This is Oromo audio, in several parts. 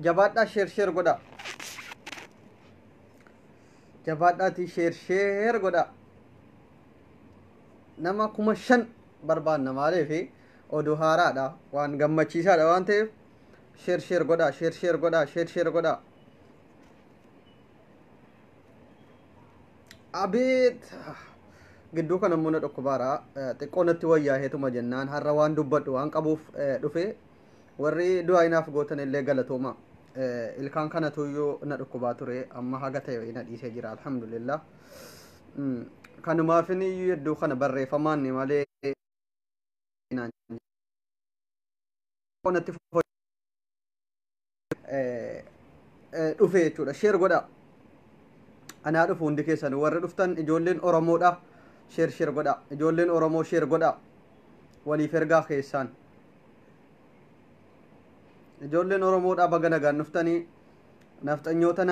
jabaadhaa sheer godha jabaadhaati sheer godha nama 5,000 barbaanna maaliif oduu haaraadha waan gammachiisaadha waan ta'eef sheer godha abeet gidduu kana immoo na dhukkubaara xiqqoonatti wayyaa heetuma jennaan har'a waan dubbadhu waan qabuuf dhufe warri du'aa inaaf gootan illee galatooma ilkaan kanatu iyyuu na dhukkubaa ture amma haga ta'e na dhiisee jira alhamdulillah kanumaafin iyyuu hedduu kana barreeffamaan malee xiqqoonatti dhufe jechuudha sheer godha anaa dhufu hundi keessan warri dhuftan ijoolleen oromoodha sheer godha ijoolleen oromoo sheer godha waliif ergaa keessaan ijoolleen oromoodha baga nagaan dhuftanii nafxanyoota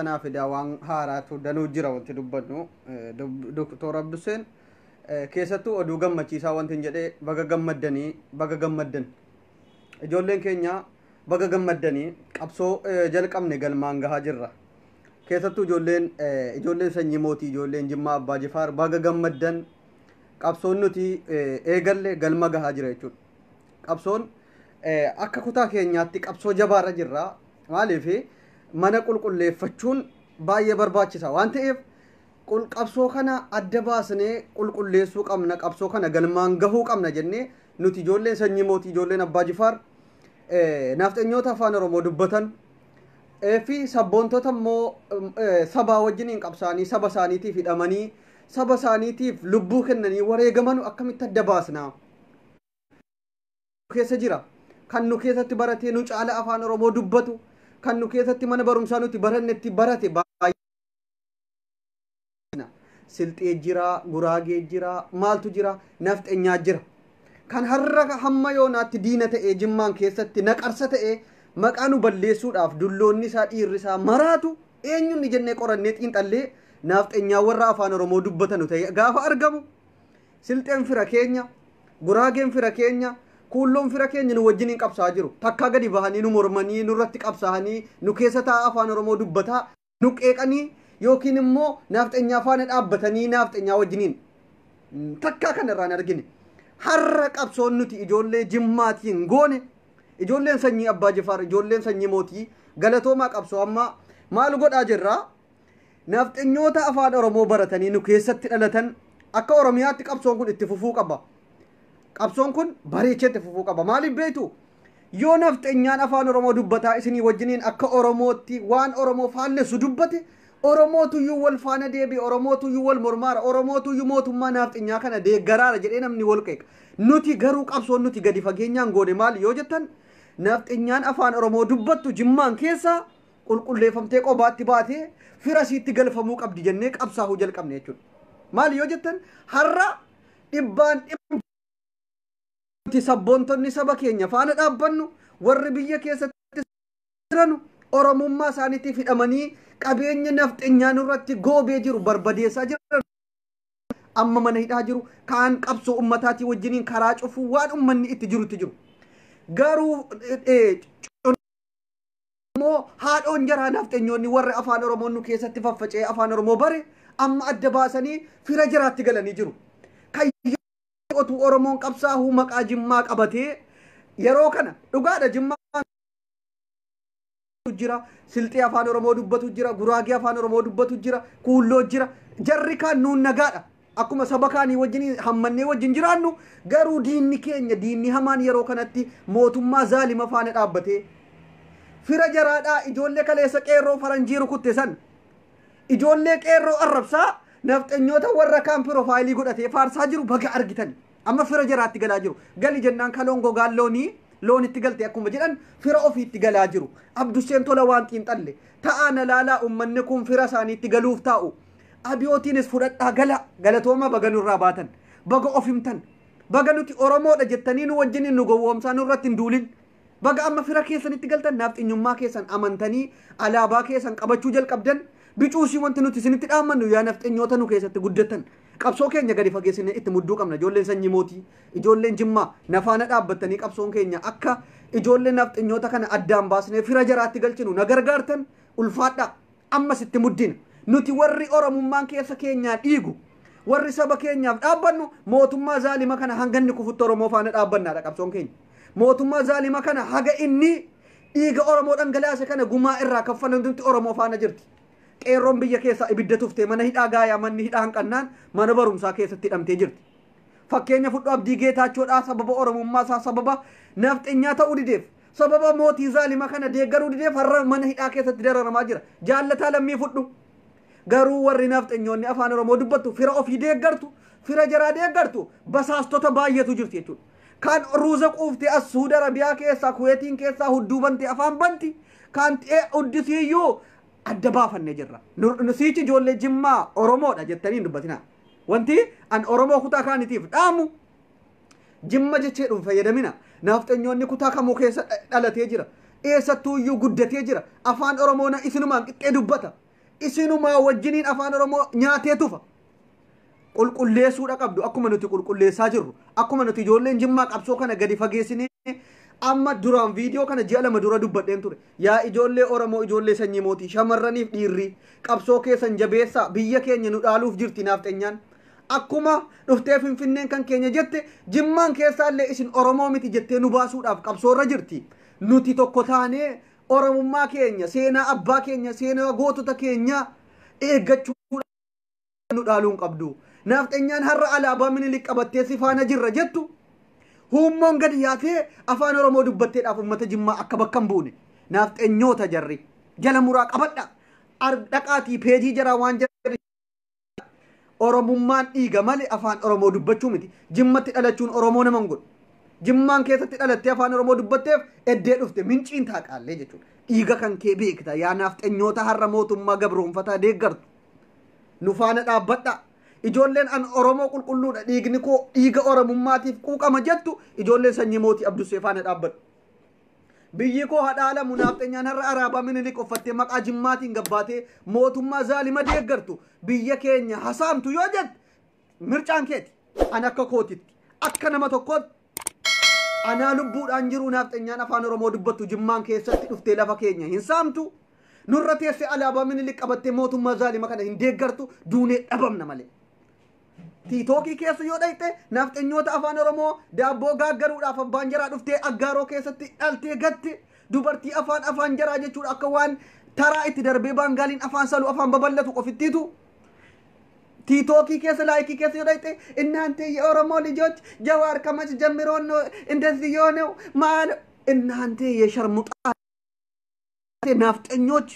naa fida waan haaraatu danuu jira wanti dubbannu Dr. Abduseen keessattuu oduu gammachiisaa wanti hin jedhee baga gammaddan ijoolleen keenya baga gammaddanii qabsoo jalqabne galmaan gahaa jirra keessattuu ijoolleen sanyii mootii ijoolleen Jimmaa Abbaa Jifaar baga gammaddan qabsoon nuti eegalle galma gahaa jira jechuudha qabsoon akka kutaa keenyaatti qabsoo jabaarra jirra maaliif mana qulqulleeffachuun baay'ee barbaachisa waan ta'eef qabsoo kana adda baasnee qulqulleessuu qabna qabsoo kana galmaan gahuu qabna jennee nuti ijoolleen sanyii mootii ijoolleen Abbaa Jifaar nafxanyoota afaan Oromoo dubbatan fi sabboontota immoo sabaa wajjiniin qabsaanii saba isaaniitiif hidhamanii saba isaaniitiif lubbuu kennanii wareegaman akkamitti adda baasnaa keessa jira kan nu keessatti baratee nu caala afaan Oromoo dubbatu kan nu keessatti mana barumsaa nuti barannetti barate Silxee jira Guraagee jira maaltu jira nafxanyaa jira kan har'a hamma yoonaatti diina ta'ee Jimmaan keessatti naqarsa ta'ee maqaa nu balleessuudhaaf dulloonni isaa dhiirri isaa maraatu eenyuun ni jennee qorannee xiinxallee nafxanyaa warra afaan Oromoo dubbatanu ta'e gaafa argamu Silxeen fira keenya Guraageen fira keenya kuulloon fira keenya nu wajjiniin qabsaa jiru takkaa gadi bahanii nu mormanii nurratti qabsaanii nu keessa taa'aa afaan Oromoo dubbataa nu qeeqanii yookiin immoo nafxanyaa faana dhaabbatanii nafxanyaa wajjiniin takkaa kanarraan argine har'a qabsoon nuti ijoollee Jimmaatiin goone ijoolleen sanyii Abbaa Jifaar ijoolleen sanyii mootii galatoomaa qabsoo amma maal godhaa jirra nafxanyoota afaan Oromoo baratanii nu keessatti dhalatan akka Oromiyaatti qabsoon kun itti fufuu qaba qabsoon kun bareechatti fufuu qaba maaliif beektu yoo nafxanyaan afaan Oromoo dubbataa isinii wajjiniin akka Oromootti waan Oromoo faallessu dubbate Oromootuyyuu wal faana deebi Oromootuyyuu wal mormaara Oromootuyyuu mootummaa nafxanyaa kana deeggaraara jedhee namni wal qeeqa nuti garuu qabsoon nuti gadi fageenyaan goone maali yoo jettan nafxanyaan afaan Oromoo dubbattu Jimmaan keessa qulqulleeffamtee qobaatti baatee fira isiitti galfamuu qabdi jennee qabsaahuu jalqabne jechuudha maali yoo jettan har'a dhibbaan sabboontonni saba keenya faana dhaabbannu warri biyya keessatti jiranu Oromummaa isaaniitiif hidhamanii qabeenya nafxanyaa nurratti goobee jiru barbadeessaa jiran amma mana hidhaa jiru kaan qabsoo ummataatii wajjiniin karaa cufuu waan ummanni itti jiru garuu immoo haadhoon jaraa nafxanyoonni warri afaan Oromoo nu keessatti faffacee afaan Oromoo bare amma adda baasanii fira jiraatti galanii jiru otu Oromoon qabsaahuu maqaa Jimmaa qabatee yeroo kana dhugaadha Jimmaa jira Silxee afaan Oromoo dubbatu jira Guraagee afaan Oromoo dubbatu jira Kuulloo jira jarri kaan nuun nagaadha akkuma saba kaanii wajjin hammannee wajjin jiraannu garuu diinni keenya diinni hamaan yeroo kanatti mootummaa zaalima faana dhaabbatee fira jaraadhaa ijoollee kaleessa qeerroo faranjii rukutte san ijoollee qeerroo arrabsaa nafxanyoota warra kaan piroofaayilii godhatee faarsaa jiru baga argitan amma fira jaraatti galaa jiru gali jennaan kaloon gogaan loonitti galte akkuma jedhan fira ofiitti galaa jiru Abduseen tola waan xiinxalle ta'aana laalaa ummanni kun fira isaaniitti galuuf taa'u abiyootiinis fudhadhaa galatooma baga nurraa baatan baga of himtan baga nuti Oromoodha jettanii nu wajjiniin nu gowwoomsaa nurratti hin duulin baga amma fira keessanitti galtan nafxanyummaa keessan amantanii alaabaa keessan qabachuu jalqabdan bicuusii wanti nuti isinitti dhaammannu yaa nafxanyoota nu keessatti guddatan qabsoo keenya gadi fageessine itti mudduu qabna ijoolleen sanyii mootii ijoolleen jimmaa nafaana dhaabbattanii qabsoon keenya akka ijoolleen nafxinyoota kana addaan baasnee fira jaraatti galchinu na gargaartan ulfaadha ammas itti muddina nuti warri oromummaan keessa keenyaa dhiigu warri saba keenyaaf dhaabbannu mootummaa zaalima kana hanganni kufutti oromoo faana dhaabbannaadha qabsoon keenya mootummaa zaalima kana haga inni dhiiga oromoo dhangalaase kana gumaa irraa kaffalantutti oromoo faana jirti qeerroon biyya keessaa ibidda tuftee mana hidhaa gaayaa manni hidhaa hanqannaan mana barumsaa keessatti hidhamtee jirti fakkeenya fudhu abdii geetaachoodhaa sababa oromummaa isaa sababa nafxinyaa ta'uu dideef sababa mootii zaalima kana deeggaruu dideef har'a mana hidhaa keessatti dararamaa jira jaallataa lammii fudhu garuu warri nafxinyoonni afaan oromoo dubbattu fira ofii deeggartu fira jaraa deeggartu basaastota baay'eetu jirti jechuudha kan ruuza quuftee as Suudi Arabiyaa keessaa Kuweetiin keessaa hudduu bantee afaan banti kan uddisiiyyuu adda baafannee jirra nusiichi ijoollee jimmaa oromoodha jettanii dubbatina wanti an oromoo kutaa kaanitiif dhaamu jimma jechee dhuun fayyadamina nafxinyoonni kutaa kamuu keessa dhalatee jira eessattuuyyuu guddatee jira afaan oromoona isinumaan qixxee dubbata isinumaa wajjiniin afaan oromoo nyaatee tufa qulqulleessuudha qabdu akkuma nuti qulqulleessaa jirru akkuma nuti ijoolleen jimmaa qabsoo kana gadi fageessinee amma duraan viidiyoo kana ji'a lama dura dubbadheen ture yaa ijoollee oromoo ijoollee sanyii mootii shamarraniif dhiirri qabsoo keessan jabeessaa biyya keenya nu dhaaluuf jirti nafxenyaan akkuma dhuftee finfinneen kan keenya jette jimmaan keessaallee isin oromoo miti jettee nu baasuudhaaf qabsoorra jirti nuti tokko taanee oromummaa keenya seenaa abbaa keenya seenaa gootota keenya eeggachuu nu dhaaluun qabdu nafxenyaan har'a alaabaa minilik qabattee si faana jirra jettu hummoon gadi yaatee afaan oromoo dubbatteedhaaf ummata jimmaa akka bakka hin buune nafxenyoota jarri jala muraa qabadha dhaqaatii peejii jaraa waan jarri oromummaan dhiiga malee afaan oromoo dubbachuu miti jimmatti dhalachuun oromoo nama hin godhu jimmaan keessatti dhalattee afaan oromoo dubbatteef eddee dhufte minciin taaqaallee jechuudha dhiiga kan kee beekta yaa nafxenyoota har'a mootummaa gabroonfataa deeggartu nu faana dhaabbadha ijoolleen an oromoo qulqulluudha dhiigni koo dhiiga oromummaatiif quuqama jettu ijoolleen sanyii mootii abdussee faana dhaabbadhu biyyi koo hadhaala nafxenyaan har'a araabaa minilik uffattee maqaa jimmaatiin gabbaatee mootummaa zaalima deeggartu biyya keenya hasaamtu yoo jette mircaan keeti an akka kootitti akka nama tokkootti anaa lubbuudhaan jiru nafxenyaan afaan oromoo dubbattu jimmaan keessatti dhuftee lafa keenya hin saamtu nurra teesse alaabaa minilik qabattee mootummaa zaalima kana hin deeggartu duunee dhabamna malee tiitookii keessa yoo dhayte nafxenyoota afaan oromoo daabboo gaaggaruudhaaf abbaan jaraa dhuftee aggaaroo keessatti dhaltee gatte dubartii afaan jaraa jechuudha akka waan taraa itti darbee baangaaliin afaan saluu afaan babal'atu qofittiitu tiitookii keessa laayikii keessa yoo dhayte እናንተ የኦሮሞ ልጆች ጀዋር ከመች ጀምሮ ነው እንደዚህ የሆነው ማን እናንተ የሸርሙጣ ናፍጠኞች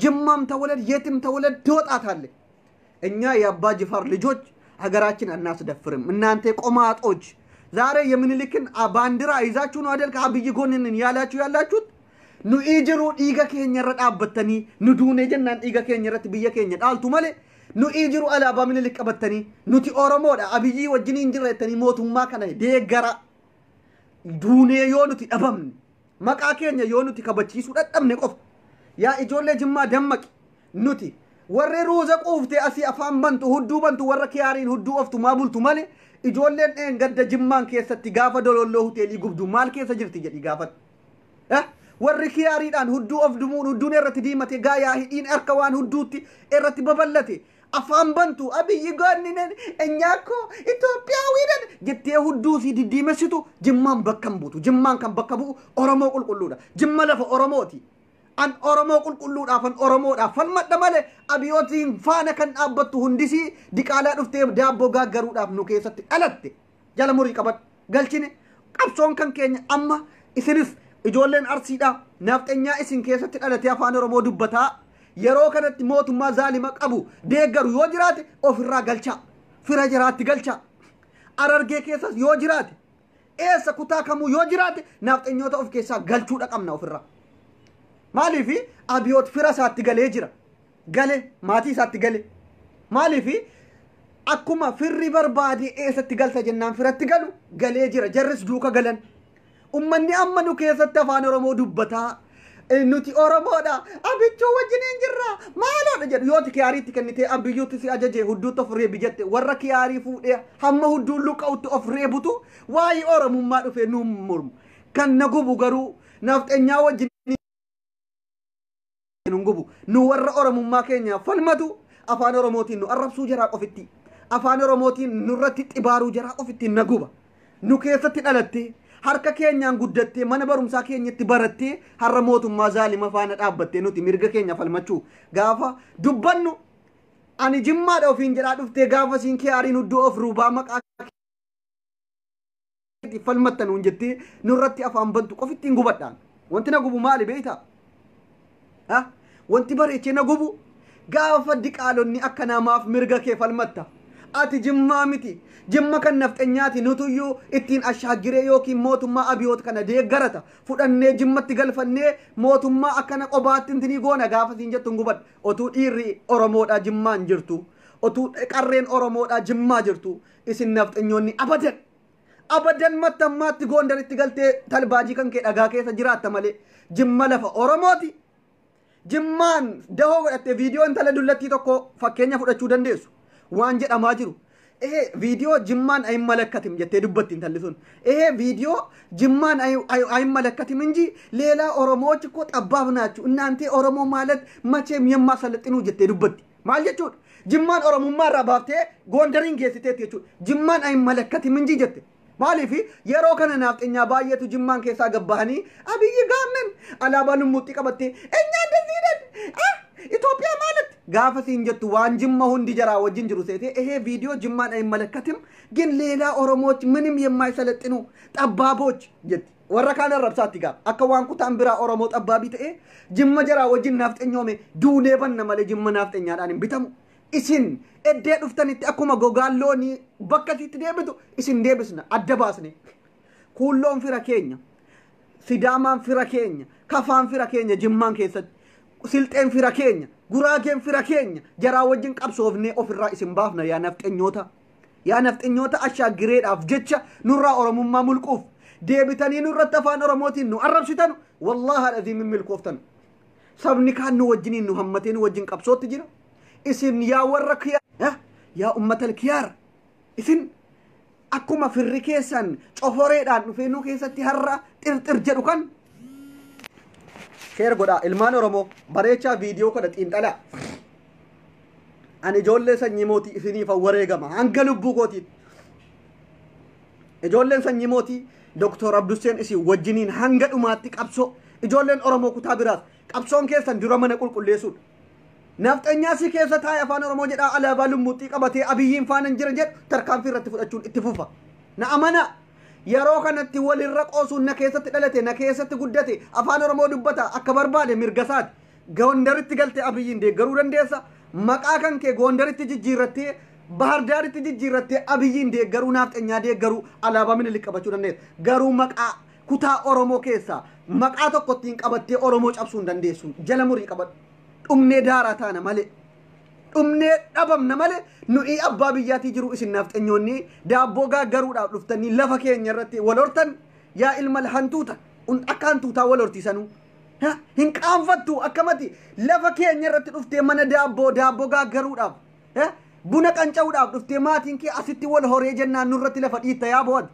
ጅማም ተወለድ የትም ተወለድ ትወጣታለህ እኛ የአባ ጅፋር ልጆች ሀገራችን አናስደፍርም እናንተ ቆማጦች ዛሬ የምንልክን ባንዲራ ይዛችሁ ነው አይደል ከአብይ ጎንንን ያላችሁት ኑ ኢጅሩ ዲጋ ከኛ ረዳበተኒ ኑ ዱኔ ጀናን ዲጋ ከኛ ረት ብየ ከኛ ዳልቱ ማለ ኑ ኢጅሩ አላባ ምንልክ ቀበተኒ ኑቲ ኦሮሞዳ አብይ ወጅኒ እንጅረተኒ ሞቱማ ከነ ደገራ ዱኔ ዮኑቲ ደበም መቃ ከኛ ዮኑቲ ከበቺሱ ደደምነ ቆፍ ያ ኢጆሌ ጅማ ደመቅ ኑቲ warri ruuza quuftee asii afaan bantu hudduu bantu warra kiyaariin hudduu oftu maa bultu malee ijoolleen gadda jimmaan keessatti gaafa dololloo hoteelii gubdu maal keessa jirti jedhi gaafatu warri kiyaariidhaan hudduu of dumuun hudduun irratti diimate gaayaa hidhiin harka waan hudduutti irratti babal'ate afaan bantu abiyyi goonninen enyaakko Itoophiyaawwiidhan jettee hudduu si diddiimessitu jimmaan bakka hin buutu jimmaan kan bakka bu'u oromoo qulqulluudha jimma lafa oromooti an oromoo qulqulluudhaaf an oromoodhaaf falmadha malee abiyootiin faana kan dhaabbattu hundisii diqaalaa dhuftee daabboo gaaggaruudhaaf nu keessatti dhalatte jala murii qabat galchine qabsoon kan keenya amma isinis ijoolleen arsiidha nafxenyaa isin keessatti dhalate afaan oromoo dubbataa yeroo kanatti mootummaa zaalima qabu deeggaru yoo jiraate ofirraa galchaa fira jiraatti galchaa arargee keessas yoo jiraate eessa kutaa kamuu yoo jiraate nafxenyoota of keessaa galchuudha qabna ofirraa maalifi abiyoot fira isaatti galee jira gale maatii isaatti gale maalifi akkuma firri barbaade eessatti galta jennaan firatti galu galee jira jarris duuka galan ummanni amma nu keessatti afaan oromoo dubbataa nuti oromoodha abichoo wajjiniin jirra maaloodha maal jedhu yooti kiyaariitti kennitee abiyyuutti si ajaje hudduutti of reebi jette warra kiyaarii fuudhee hamma hudduun luqqa'utti of reebutu waa'ee oromummaa dhufee nu mormu kan na gubu garuu nafxeenyaa wajjin ngubu nu warra oromummaa keenya falmatu afaan oromootiin nu arrabsuu jira qofitti afaan oromootiin nurratti xibaaruu jira qofitti naguba nu keessatti dhalatte harka keenyaan guddatte mana barumsaa keenyatti baratte harra mootummaa zaalima faana dhaabbatte nuti mirga keenya falmachuu gaafa dubbannu ani jimmaadha ofiin jedhaa dhuftee gaafa siin kiyaariin huddoo of ruubaa maqaa falmattanuun jettee nurratti afaan bantu qofittiin gubadhaan wanti na gubu maali beeyta wanti bareechee na gubu gaafa diqaalonni akka namaaf mirga kee falmatta ati jimmaa miti jimma kan nafxeenyaati nutuyyuu ittiin ashaagiree yookiin mootummaa abiyoot kana deeggarata fudhannee jimmatti galfannee mootummaa akkana qobaatti intinii goona gaafa siin jettu gubadha otuu dhiirri oromoodhaa jimmaan jirtu otuu qarreen oromoodhaa jimmaa jirtu isin nafxeenyoonni abadan mattammaatti goondaritti galtee talbaajii kan kee dhagaa keessa jiraatta malee jimma lafa oromooti jimmaan dahoo godhatte viidiyoo intala dullattii tokko fakkeenya fudhachuu dandeessu waan jedhamaa jiru ቪዲዮ ጅማን አይመለከትም ጀቴ ዱበቲን ተልሱን ይሄ ቪዲዮ ጅማን አይመለከትም እንጂ ሌላ ኦሮሞዎች እኮ ጠባብ ናችሁ እናንተ ኦሮሞ ማለት መቼም የማሰለጥኑ ጀቴ ዱበቲ ማለት ጁ ጅማን ኦሮሞማ ራባፍቴ ጎንደሪን ጌስቴት ይቹ ጅማን አይመለከትም እንጂ ጀቴ ማለፊ የሮ ከነ ናፍጠኛ ባየቱ ጅማን ኬሳ ገባህኒ አብይ ጋምን አላባኑ ሙጢ ቀበቴ እኛ እንደዚህ ነን ኢትዮጵያ ማለት ጋፈሲን ጀቱ ዋን ጅማ ሁንዲ ጀራ ወጅን ጅሩ ሴቴ ይሄ ቪዲዮ ጅማን አይመለከትም ግን ሌላ ኦሮሞዎች ምንም የማይሰለጥኑ ጠባቦች ጀት ወረካነ ረብሳት ጋር አከዋንኩ ታምብራ ኦሮሞ ጠባቢ ተኤ ጅማ ጀራ ወጅን ናፍጠኛውሜ ዱኔ በነ ማለ ጅማ ናፍጠኛ ዳን ቢተሙ isin edde dhuftanitti akkuma gogaalloni bakkasitti deebitu isin deebisna adda baasne kulloon fira keenya sidaamaan fira keenya kafaan fira keenya jimmaan keessatti silxeen fira keenya guraageen fira keenya jaraa wajjin qabsoofne ofirraa isin baafna yaa nafxenyoota ashaagireedhaaf jecha nurraa oromummaa mulquuf deebitanii nurratti afaan oromootiin nu arrabsitan wallahi alazim milkooftan sabni kaan nu wajjiniin nu hammatee nu wajjin qabsootti jira isin yaa warra kiyaar yaa ummatal kiyaar isin akkuma firri keessan coforeedhaan dhufee nu keessatti har'a xirxir jedhu kan sheer godha ilmaan oromoo bareechaa viidiyoo kana xiinxala ani ijoollee sanyii mootii isiniif wareegama hanga lubbuu kootiin ijoolleen sanyii mootii doktor Abduseen isin wajjiniin hanga dhumaatti qabsoo ijoolleen oromoo kutaa biraas qabsoon keessan dura mana qulqulleessuudha nafxenya si keessa taa'e afaan oromoo jedha alaabaa lummuuxii qabatee abiyyiin faanan jira jedhu tarkaanfii irratti fudhachuun itti fufa na amana yeroo kanatti walirra qoosuun na keessatti dhalate na keessatti guddate afaan oromoo dubbata akka barbaade mirgasaati gondaritti galte abiyyiin deeggaruu dandeessa maqaa kan kee gondaritti jijjiirrattee bahardaaritti jijjiirrattee abiyyiin deeggaruu nafxenyaa deeggaruu alaabaa minilik qabachuu dandeessa garuu maqaa kutaa oromoo keessa maqaa tokkottiin qabattee oromoo cabsuu hin dandeessu jala murii qabadhu dhumnee daaraa taana malee dhumnee dhabamna malee nuyi abbaa biyyaatii jiru isin nafxenyoonni daabboo gaaggaruudhaaf dhuftanii lafa keenya irratti wal hortan yaa ilma hantuuta akka hantuutaa wal hortiisanuu hin qaanfattu akkamati lafa keenya irratti dhuftee mana daabboo gaaggaruudhaaf buna qanca'uudhaaf dhuftee maatiin kee asitti wal horee jennaan nurratti lafa dhiitta yaa bood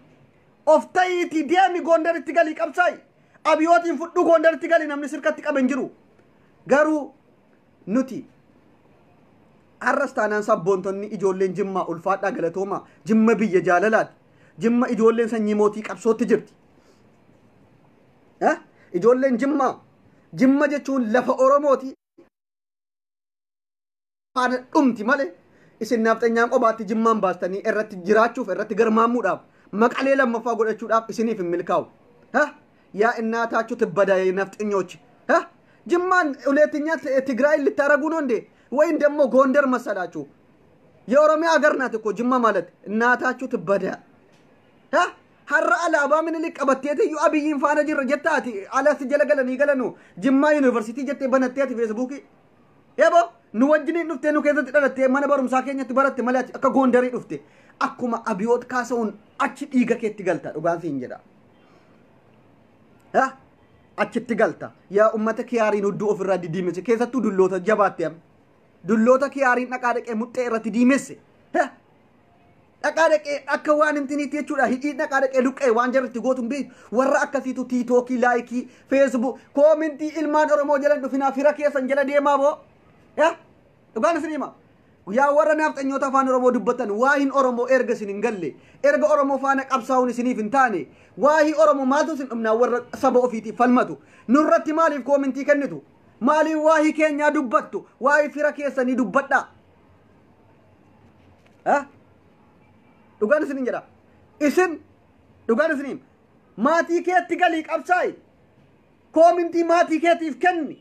of ta'iitii deemi gondaritti galii qabsaay abiyootiin fudhu gondaritti galii namni sirkatti qaben jiru garuu nuti arrastaanaan sabboontonni ijoolleen jimmaa ulfaadhaa galatooma jimma biyya jaalalaati jimma ijoolleen sanyii mootii qabsootti jirti ijoolleen jimma jechuun lafa oromooti faana dhumti malee isin nafxenyaan qobaatti jimmaan baastanii irratti jiraachuuf irratti garmaamuudhaaf maqalee lammaffaa godhachuudhaaf isiniif hin milkaa'u yaa innaataችሁ ትበዳ ነፍጠኞች ጅማን ሁለተኛ ትግራይ ልታረጉ ነው እንዴ ወይን ደሞ ጎንደር መሰላችሁ የኦሮሚያ ሀገር ናት እኮ ጅማ ማለት እናታችሁ ትበዳ ሀራ አላባ ምን ልቀበቴት ዩ አብይን ፋና ጅር ጀታቲ አላስ ጀለገለን ይገለኑ ጅማ ዩኒቨርሲቲ ጀቴ በነቴት ፌስቡክ የቦ ንወጅኒ ዱፍቴ ነው ከዘት ደለቴ ማነበሩም ሳከኛት በረት ማለት አከ ጎንደሪ ዱፍቴ አኩማ አብዮት ካሰውን አቺ ዲገከት ይገልታ ዱጋን ሲንጀዳ achitti galta yaa ummata kiyaariin hudduu ofirraa diddiimese keessattuu dulloota jabaatteem dulloota kiyaariin dhaqaa dhaqee muxxee irratti diimesse dhaqaa dhaqee akka waan intiniitti jechuudha hidhii dhaqaa dhaqee luqqee waan jarritti gootu hin beeku warra akkasiitu tiitookii laayikii feesbuuk koomintii ilmaan oromoo jalan dhufinaa fira keessan jala deemaa boo dhugaan isin hima yaa warra nafxanyoota afaan oromoo dubbatan waahin oromoo erga isin hin galle erga oromoo faana qabsaa'uun isiniif hin taane waahi oromoo maaltu isin dhumnaa warra saba ofiitiif falmatu nurratti maaliif koomintii kennitu maaliif waahi keenyaa dubbattu waahi fira keessanii dubbadhaa dhugaan isin jedha isin dhugaan isin maatii keetti galii qabsaa'i koomintii maatii keetiif kenni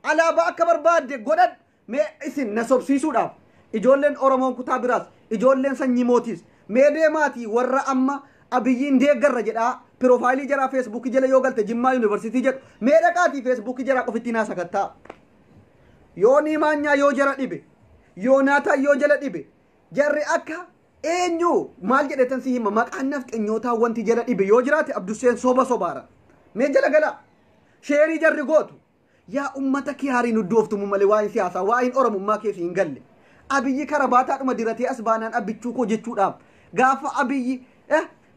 alaabaa akka barbaadde godhadhu mee isin na sobsiisuudhaaf ijoolleen oromoon kutaa biraas ijoolleen sanyii mootiis mee deemaatii warra amma abiyyiin deeggarra jedhaa piroofaayilii jaraa feesbuukii jala yoo galte jimmaa yuunivarsiitii jedhu mee dhaqaatii feesbuukii jaraa qofittii naa sakattaa yoo niimaanyaa yoo jara dhibe yoo naataa yoo jala dhibe jarri akka eenyu maal jedhetan si hima maqaan nafxanyootaa wanti jala dhibe yoo jiraate abdusseen sobaara mee jala galaa sheerii jarri gootu yaa ummata kiyaariin uddooftumu malee waa'in siyaasaa waa'in oromummaa keessa hin galle abiyyi karabaataadhuma diratee as baanaan abbichuu koo jechuudhaaf gaafa abiyyi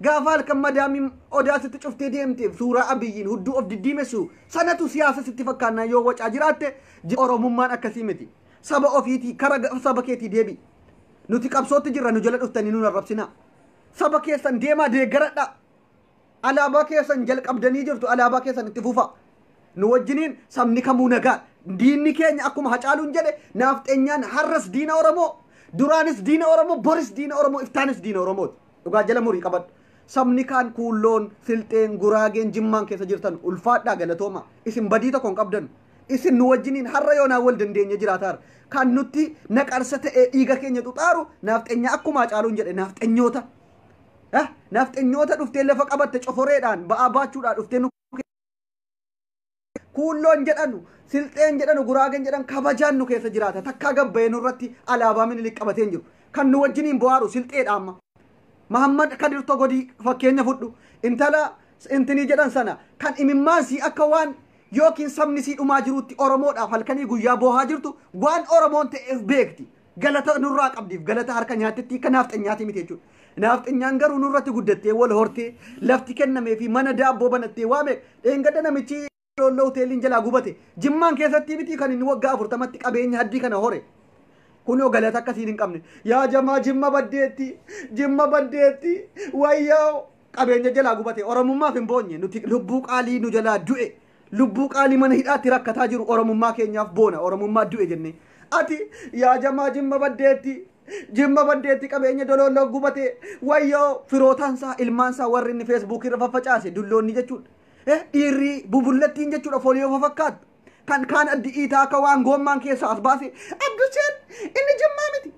gaafa halkan madaamiin odaa sitti cuftee deemteef suuraa abiyyiin hudduu of diddiimessu sanatu siyaasa sitti fakkaannaa yoo wacaa jiraatte oromummaan akkasii miti saba ofiitii kara saba keetii deebi nuti qabsootti jirra nu jala dhuftanii nuun arrabsinaa saba keessan deemaa deeggaradha alaabaa keessan jalqabdanii jirtu alaabaa keessan itti fufa nu wajjiniin sabni kamuu nagaa diinni keenya akkuma hacaaluun jedhe nafxeenyaan har'as diina oromoo duraanis diina oromoo boris diina oromoo iftaanis diina oromooti dhugaa jala murii qabadhu sabni kaan kuulloon silxeen guraageen jimmaan keessa jirtan ulfaadhaa galatooma isin badii tokko hin qabdan isin nu wajjiniin har'a yoonaa wal dandeenya jiraataar kan nutti naqarsa ta'ee dhiiga keenya xuxaaru nafxeenyaa akkuma hacaaluun jedhe nafxeenyoota dhuftee lafa qabatte coforeedhaan ba'aa baachuudhaan dhuftee kuulloon jedhanu silxeen jedhanu guraageen jedhan kabajaan nu keessa jiraata takkaa gabbayee nurratti alaabaa minilik qabateen jiru kan nu wajjiniin bu'aaru silxeedha amma Muhammad Kadir Togodii fakkeenya fudhu intala intinii jedhan sana kan imimmaan sii akka waan yookiin sabni sii dhumaa jirutti oromoodhaaf halkanii guyyaa boohaa jirtu waan oromoon ta'eef beekti galata nurraa qabdiif galata harka nyaattetti akka nafxanyaati miti jechuudha nafxanyaan garuu nurratti guddattee wal hortee lafti kennamee fi mana daabboo banattee waame dheengada namichi lolloo hoteeliin jalaa gubate jimmaan keessatti miti kan inni waggaa 40tti qabeenya haddii kana hore kunoo galata akkasiin hin qabne yaa jamaa jimma baddeetti wayyoo qabeenya jalaa gubate oromummaaf hin boonye nuti lubbuu qaalii nu jalaa du'e lubbuu qaalii mana hidhaatti rakkataa jiru oromummaa keenyaaf boona oromummaa du'e jenne ati yaa jamaa jimma baddeetti qabeenya dololloo gubate wayyoo firootaansaa ilmaansaa warri inni feesbuukii irra faffacaase dulloonni jechuudha dhiirri bubullattiin jechuudha fooliyoo fakkaatu kan kaan addi iitaa akka waan goommaan keessaa as baase abduseen inni jimmaa miti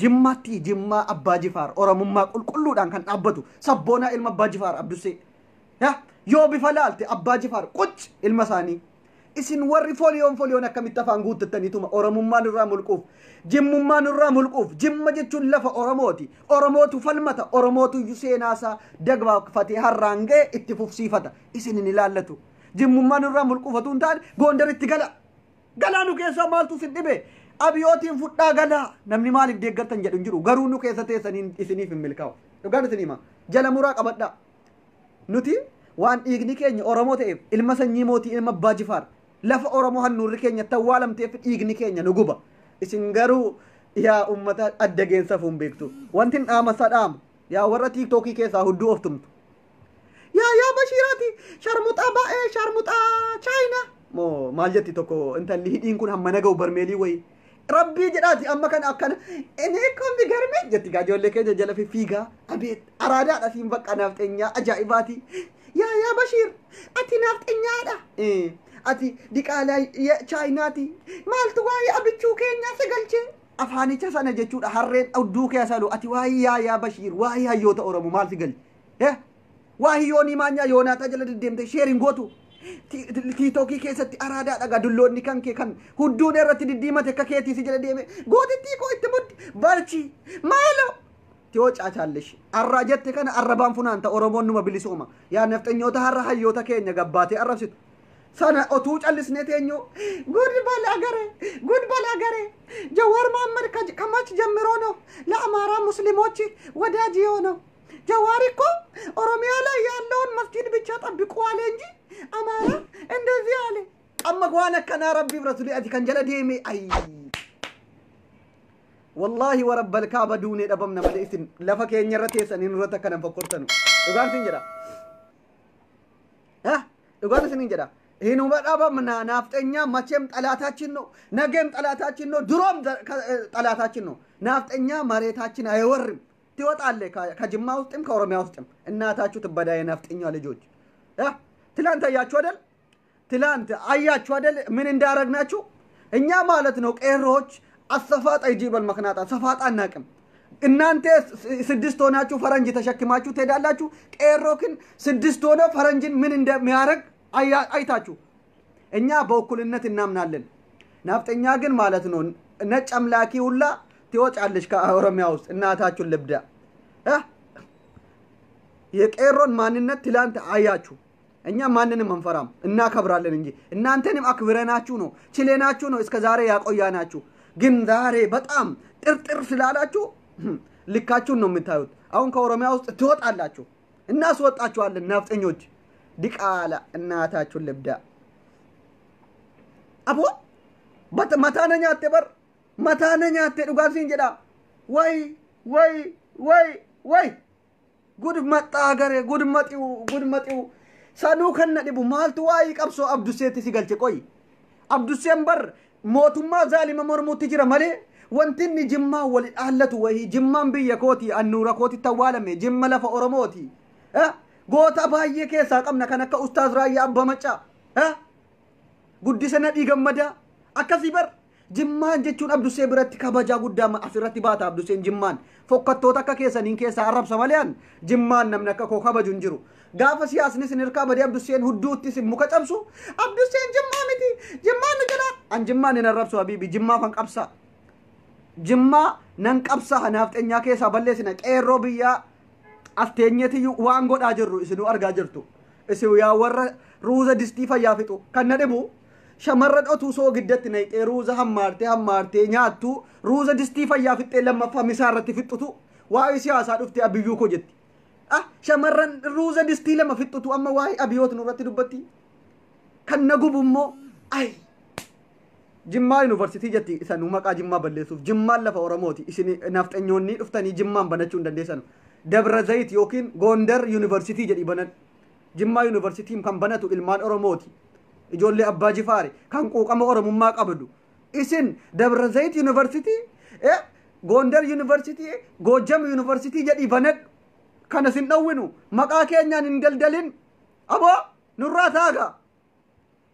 jimmaatti jimmaa abbaa jifaar oromummaa qulqulluudhaan kan dhaabbatu sabboonaa ilma abbaa jifaar abdusee yoo bifa laalte abbaa jifaar qucci ilma isaanii isin warri fooliyoon akkamitti afaan guuttattaniituma oromummaa nurraa mulquuf jimmummaa nurraa mulquuf jimma jechuun lafa oromooti oromootu falmata oromootu seenaasaa dagaafatee harraangee itti fufsiifata isin hin ilaallatu jimmummaa nurraa mulquufatu hin taane goondaritti galaa nu keessaa maaltu sin dhibe abiyootiin fudhaa galaa namni maaliif deeggartan jedhu hin jiru garuu nu keessa teessaniin isiniif hin milkaa'u dhugaan isin hima jala muraa qabadhaa nuti waan dhiigni keenya oromoo ta'eef ilma sanyii mootii ilma abbaa jifaar lafa oromoo hannuurri keenya tawwaalamteef dhiigni keenya nu guba isin garuu yaa ummata addageensa fuun beektu wantin dhaamasa dhaama yaa warra tiiktookii keessaa hudduu of tumtu yaa bashiiraati sharmuxaa baa'ee sharmuxaa chaayina moo maal jetti tokko intalli hidhiin kun hamma naga'u barmeelii wayii rabbii jedhaati amma kan akkana inni kun bigarme jetti ijoollee keenya jala fiigaa abeet araadaadha siin bakka nafxeenyaa ajaa'ibaati yaa bashiir ati nafxeenyaadha ati diqaalaa chaayinaati maaltu waa'ee abichuu keenyaa si galchee afaanicha sana jechuudha harreen udduu keessa lu ati waa'ee yaa bashiir waa'ee hayyoota oromoo maal si galche waa'ee yoonii maanyaa yoonaataa jala deddeemte sheeriin gootu tiiktookii keessatti araadaa dhagaa dulloonni kan kee kan hudduun irratti diddiimate akka keetii si jala deeme gootittii koo itti muddi barchi maalo tiyoo caacaallesh arraa jette kana arrabaan funaanta oromoon numa bilisuuma yaa nafxanyoota harra hayyoota keenya gabbaatee arrabsitu sana otuu callisnee teenyu gud balagare jawaa ሙስሊሞች ወዳጅ የሆነው ጀዋሪ እኮ ኦሮሚያ ላይ ያለውን መስጊድ ብቻ ጠብቀዋል እንጂ አማራ እንደዚህ አለ ቀመጓነ ከና ረቢ ብረሱሊ አቲ ከንጀለ ዲሜ አይ والله ورب الكعبة دوني دبمنا ملئسن لفكين يرتيسن إن رتكنا فكرتنو يقال سنجرا ها يقال سنجرا هنا بدأ منا نافتنيا ماتشم تلاتاتشنو نجم تلاتاتشنو دروم تلاتاتشنو نافتنيا مريتاتشنا يورم تيوت عليه كجمع وستم كورميا وستم الناتاتشو تبدأ نافتنيا لجوج ها تلانت أياتشو دل تلانت أياتشو دل من اندارجناتشو إنيا مالتنو كيروج الصفات يجيب المكنات صفات أناكم إن أنت سدستونا شو فرنجي تشكي شو تدالا شو كيروكن سدستونا فرنجين من عند ميارك أي تاچو إنيا بوكل النت النام نالن نافت إنيا جن مالتنو نتش أملاكي ولا تيوش علش كأورمياوس إنها تاچو اللبدا يكيرون ماننت تلانت أياتشو እኛ ማንንም አንፈራም እናከብራለን እንጂ እናንተንም አክብረናችሁ ነው ችለናችሁ ነው እስከዛሬ ያቆያናችሁ ግን ዛሬ በጣም ጥርጥር ስላላችሁ ልካችሁን ነው የምታዩት አሁን ከኦሮሚያ ውስጥ ትወጣላችሁ እናስወጣችኋለን ናፍጠኞች ዲቃላ እናታችሁ ልብዳ አቦ መታነኛ አትበር መታነኛ አትዱጋን ሲንጀዳ ወይ ጉድ መጣ ሀገሬ ጉድ መጢው ሳኑ ከነ ዲቡ ማልቱ ዋይ ቀብሶ አብዱሴት ሲገልጭ ቆይ አብዱሴን በር ሞቱማ ዛሊማ ሞርሙት ጅራ ማለ ወንቲን ጅማ ወል አለቱ ወይ ጅማን በየኮቲ አንኑራ ኮቲ ተዋለመ ጅማ ለፈ ኦሮሞቲ ጎታ ባየ ከሳ ቀምና ከነከ ኡስታዝ ራያ አባመጫ ጉዲሰነ ዲገመዳ አከሲ በር ጅማን ጀቹን አብዱሴ ብረት ከበጃ ጉዳማ አስረቲ ባታ አብዱሴን ጅማን ፎከቶታ ከከሰኒን ከሳ አረብ ሰማሊያን ጅማን ነምነከ ኮከበጁን ጅሩ ጋፈ ሲያስኒ ስንርካ በዲ አብዱሴን ሁዱቲ ሲሙ ከጨብሱ አብዱሴን ጅማሚቲ ጅማን ገላ አንጅማን ነረብሱ ሀቢቢ ጅማ ፈንቀብሳ ጅማ ነንቀብሳ ናፍጠኛ ከሳ በለስነ ቄሮ ብያ አፍቴኘቲ ዋንጎዳ ጅሩ እስኑ አርጋ ጅርቱ እስው ያወረ ሩዘ ዲስቲ ፈያፍጡ ከነደቡ ሸመረዶቱ ሶ ግደት ነይ ሩዘ ሐማርቴ ኛቱ ሩዘ ዲስቲ ፈያፍጤ ለመፋ ሚሳረት ፍጡቱ ዋይ ሲያሳ ዱፍቲ አብዩ ኮጀት شمرن روزا دستي لما فتتو أما واي أبيوت نورتي دبتي كان نجوبمو أي جمال يونيفرسيتي جتي سانو مكا جمال بلسوف جمال لفا أوراموتي إسني نافت أنيوني أفتاني جمال بناتشون دندسانو دبر زيت يوكين غوندر يونيفرسيتي جدي بنات جمال يونيفرسيتي كان بناتو إلمان أوراموتي إجولي أبا جفاري كان قوق أما أورامو ماك أبدو إسن دبر زيت يونيفرسيتي غوندر يونيفرسيتي غوجم يونيفرسيتي جدي بنات kana sin dawwinu maqaa keenyaan hin daldalin abo nurraa taaga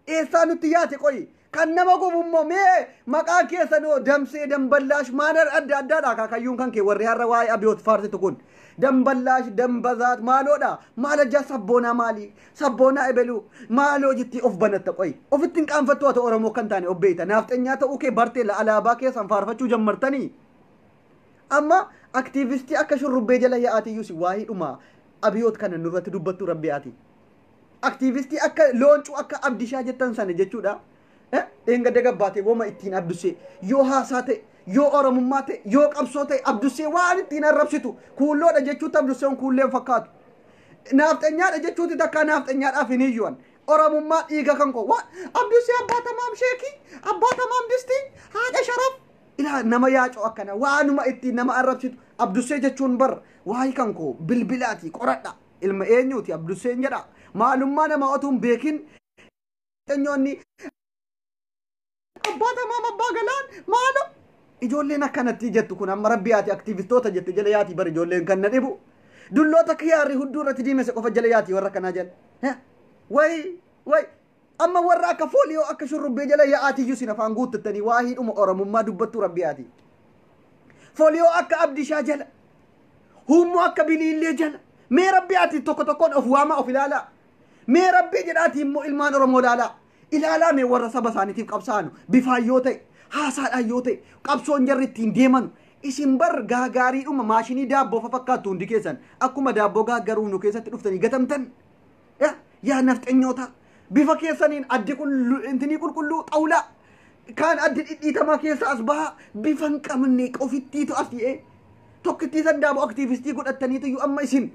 eessaa nutti yaate qoyi kan nama gubummoo mee maqaa keessanoo damsee damballaash maanar adda addaadha kaakayyuun kan kee warri har'a waa'ee abiyoot faarsitu kun damballaash dambazaat maaloodha maalaja sabboonaa maalii sabboonaa ebeluu maaloo jetti of banatta qoyi ofittiin qaanfattu ati oromoo kan taane obbeeyta naafxanyaa ta'uu kee bartee la alaabaa keessan faarfachuu jammartanii amma aktivisti akka shurrubbee jala yaa'ati yusi waahii dhuma abiyoot kana nurratti dubbattu rabbiyaati aktivisti akka looncu akka abdishaa jettan sana jechuudha enga dagabbaate woma ittiin abdusee yoo haasaa ta'e yoo oromummaa ta'e yoo qabsoo ta'e abdusee waan ittiin arrabsitu kuulloodha jechuutti abduseen kuulleen fakkaatu naafxanyaadha jechuutti takkaa naafxanyaadhaaf hin iyyuan oromummaa dhiiga kan koo abdusee abbaa tamaam sheekii abbaa tamaam distii haadha sharaf ila nama yaaco akkana waanuma itti nama arrabsitu abdusee jechuun bar waay kanko bilbilaati qoradha ilma eenyuuti abduseen jedha maalummaa nama otuun beekin eenyoonni abbaa tamaam abbaa galaan maalo ijoolleen akkanatti jettu kun amma rabbiyaati aktivistoota jette jala yaati bar ijoolleen kan na dhibu dulloota kiyaarri hudduu irratti diimese qofa jala yaati warra kanaa jala way amma warra akka fooliyoo akka shurrubbee jala yaa'aati yusin afaan guuttattanii waahii dhuma oromummaa dubbattu rabbiyaati fooliyoo akka abdishaa jala hummoo akka biliillee jala mee rabbiyaati tokko tokkoon of waamaa of ilaalaa mee rabbii jedhaati immoo ilmaan oromoo ilaalaa mee warra saba isaaniitiif qabsaanu bifaan yoo ta'e haasaadhaan yoo ta'e qabsoon jarri ittiin deemanu isin bar gaagaarii dhuma maashinii daabboo fakkaattu hundi keessan akkuma daabboo gaaggaruu nu keessatti dhuftanii gatamtan yaa nafxanyoota bifa keessaniin addi intini qulqulluu xawla kan addi dhidhiitamaa keessa as baha bifan qabne qofittiitu as dhi'ee tokkitti sandaabo aktiivistii godhataniitu iyyuu amma isin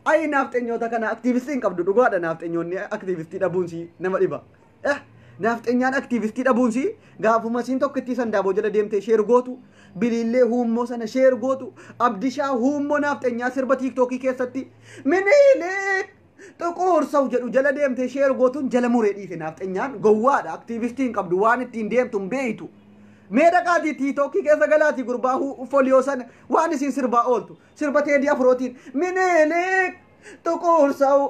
ay nafxenyoota kana aktiivistiin qabdu dhugaadha nafxenyoonni aktiivistii dhabuunsi nama dhiba nafxenyaan aktiivistii dhabuunsi gaafuma siin tokkitti sandaabo jala deemtee sheer gootu bilillee huummoo sana sheer gootu abdishaa huummoo nafxenyaa sirba tiiktookii keessatti miniilik xuquur saw jedhu jala deemtee sheer gootuun jala muree dhiise nafxenyaan gowwaadha aktiivistiin qabdu waan ittiin deemtuun beeytu meeda qaati tiiktookii keessa galaati gurbaa foliyoo sana waan isin sirbaa ooltu sirba teedii afrootiin miniilik xuquur saw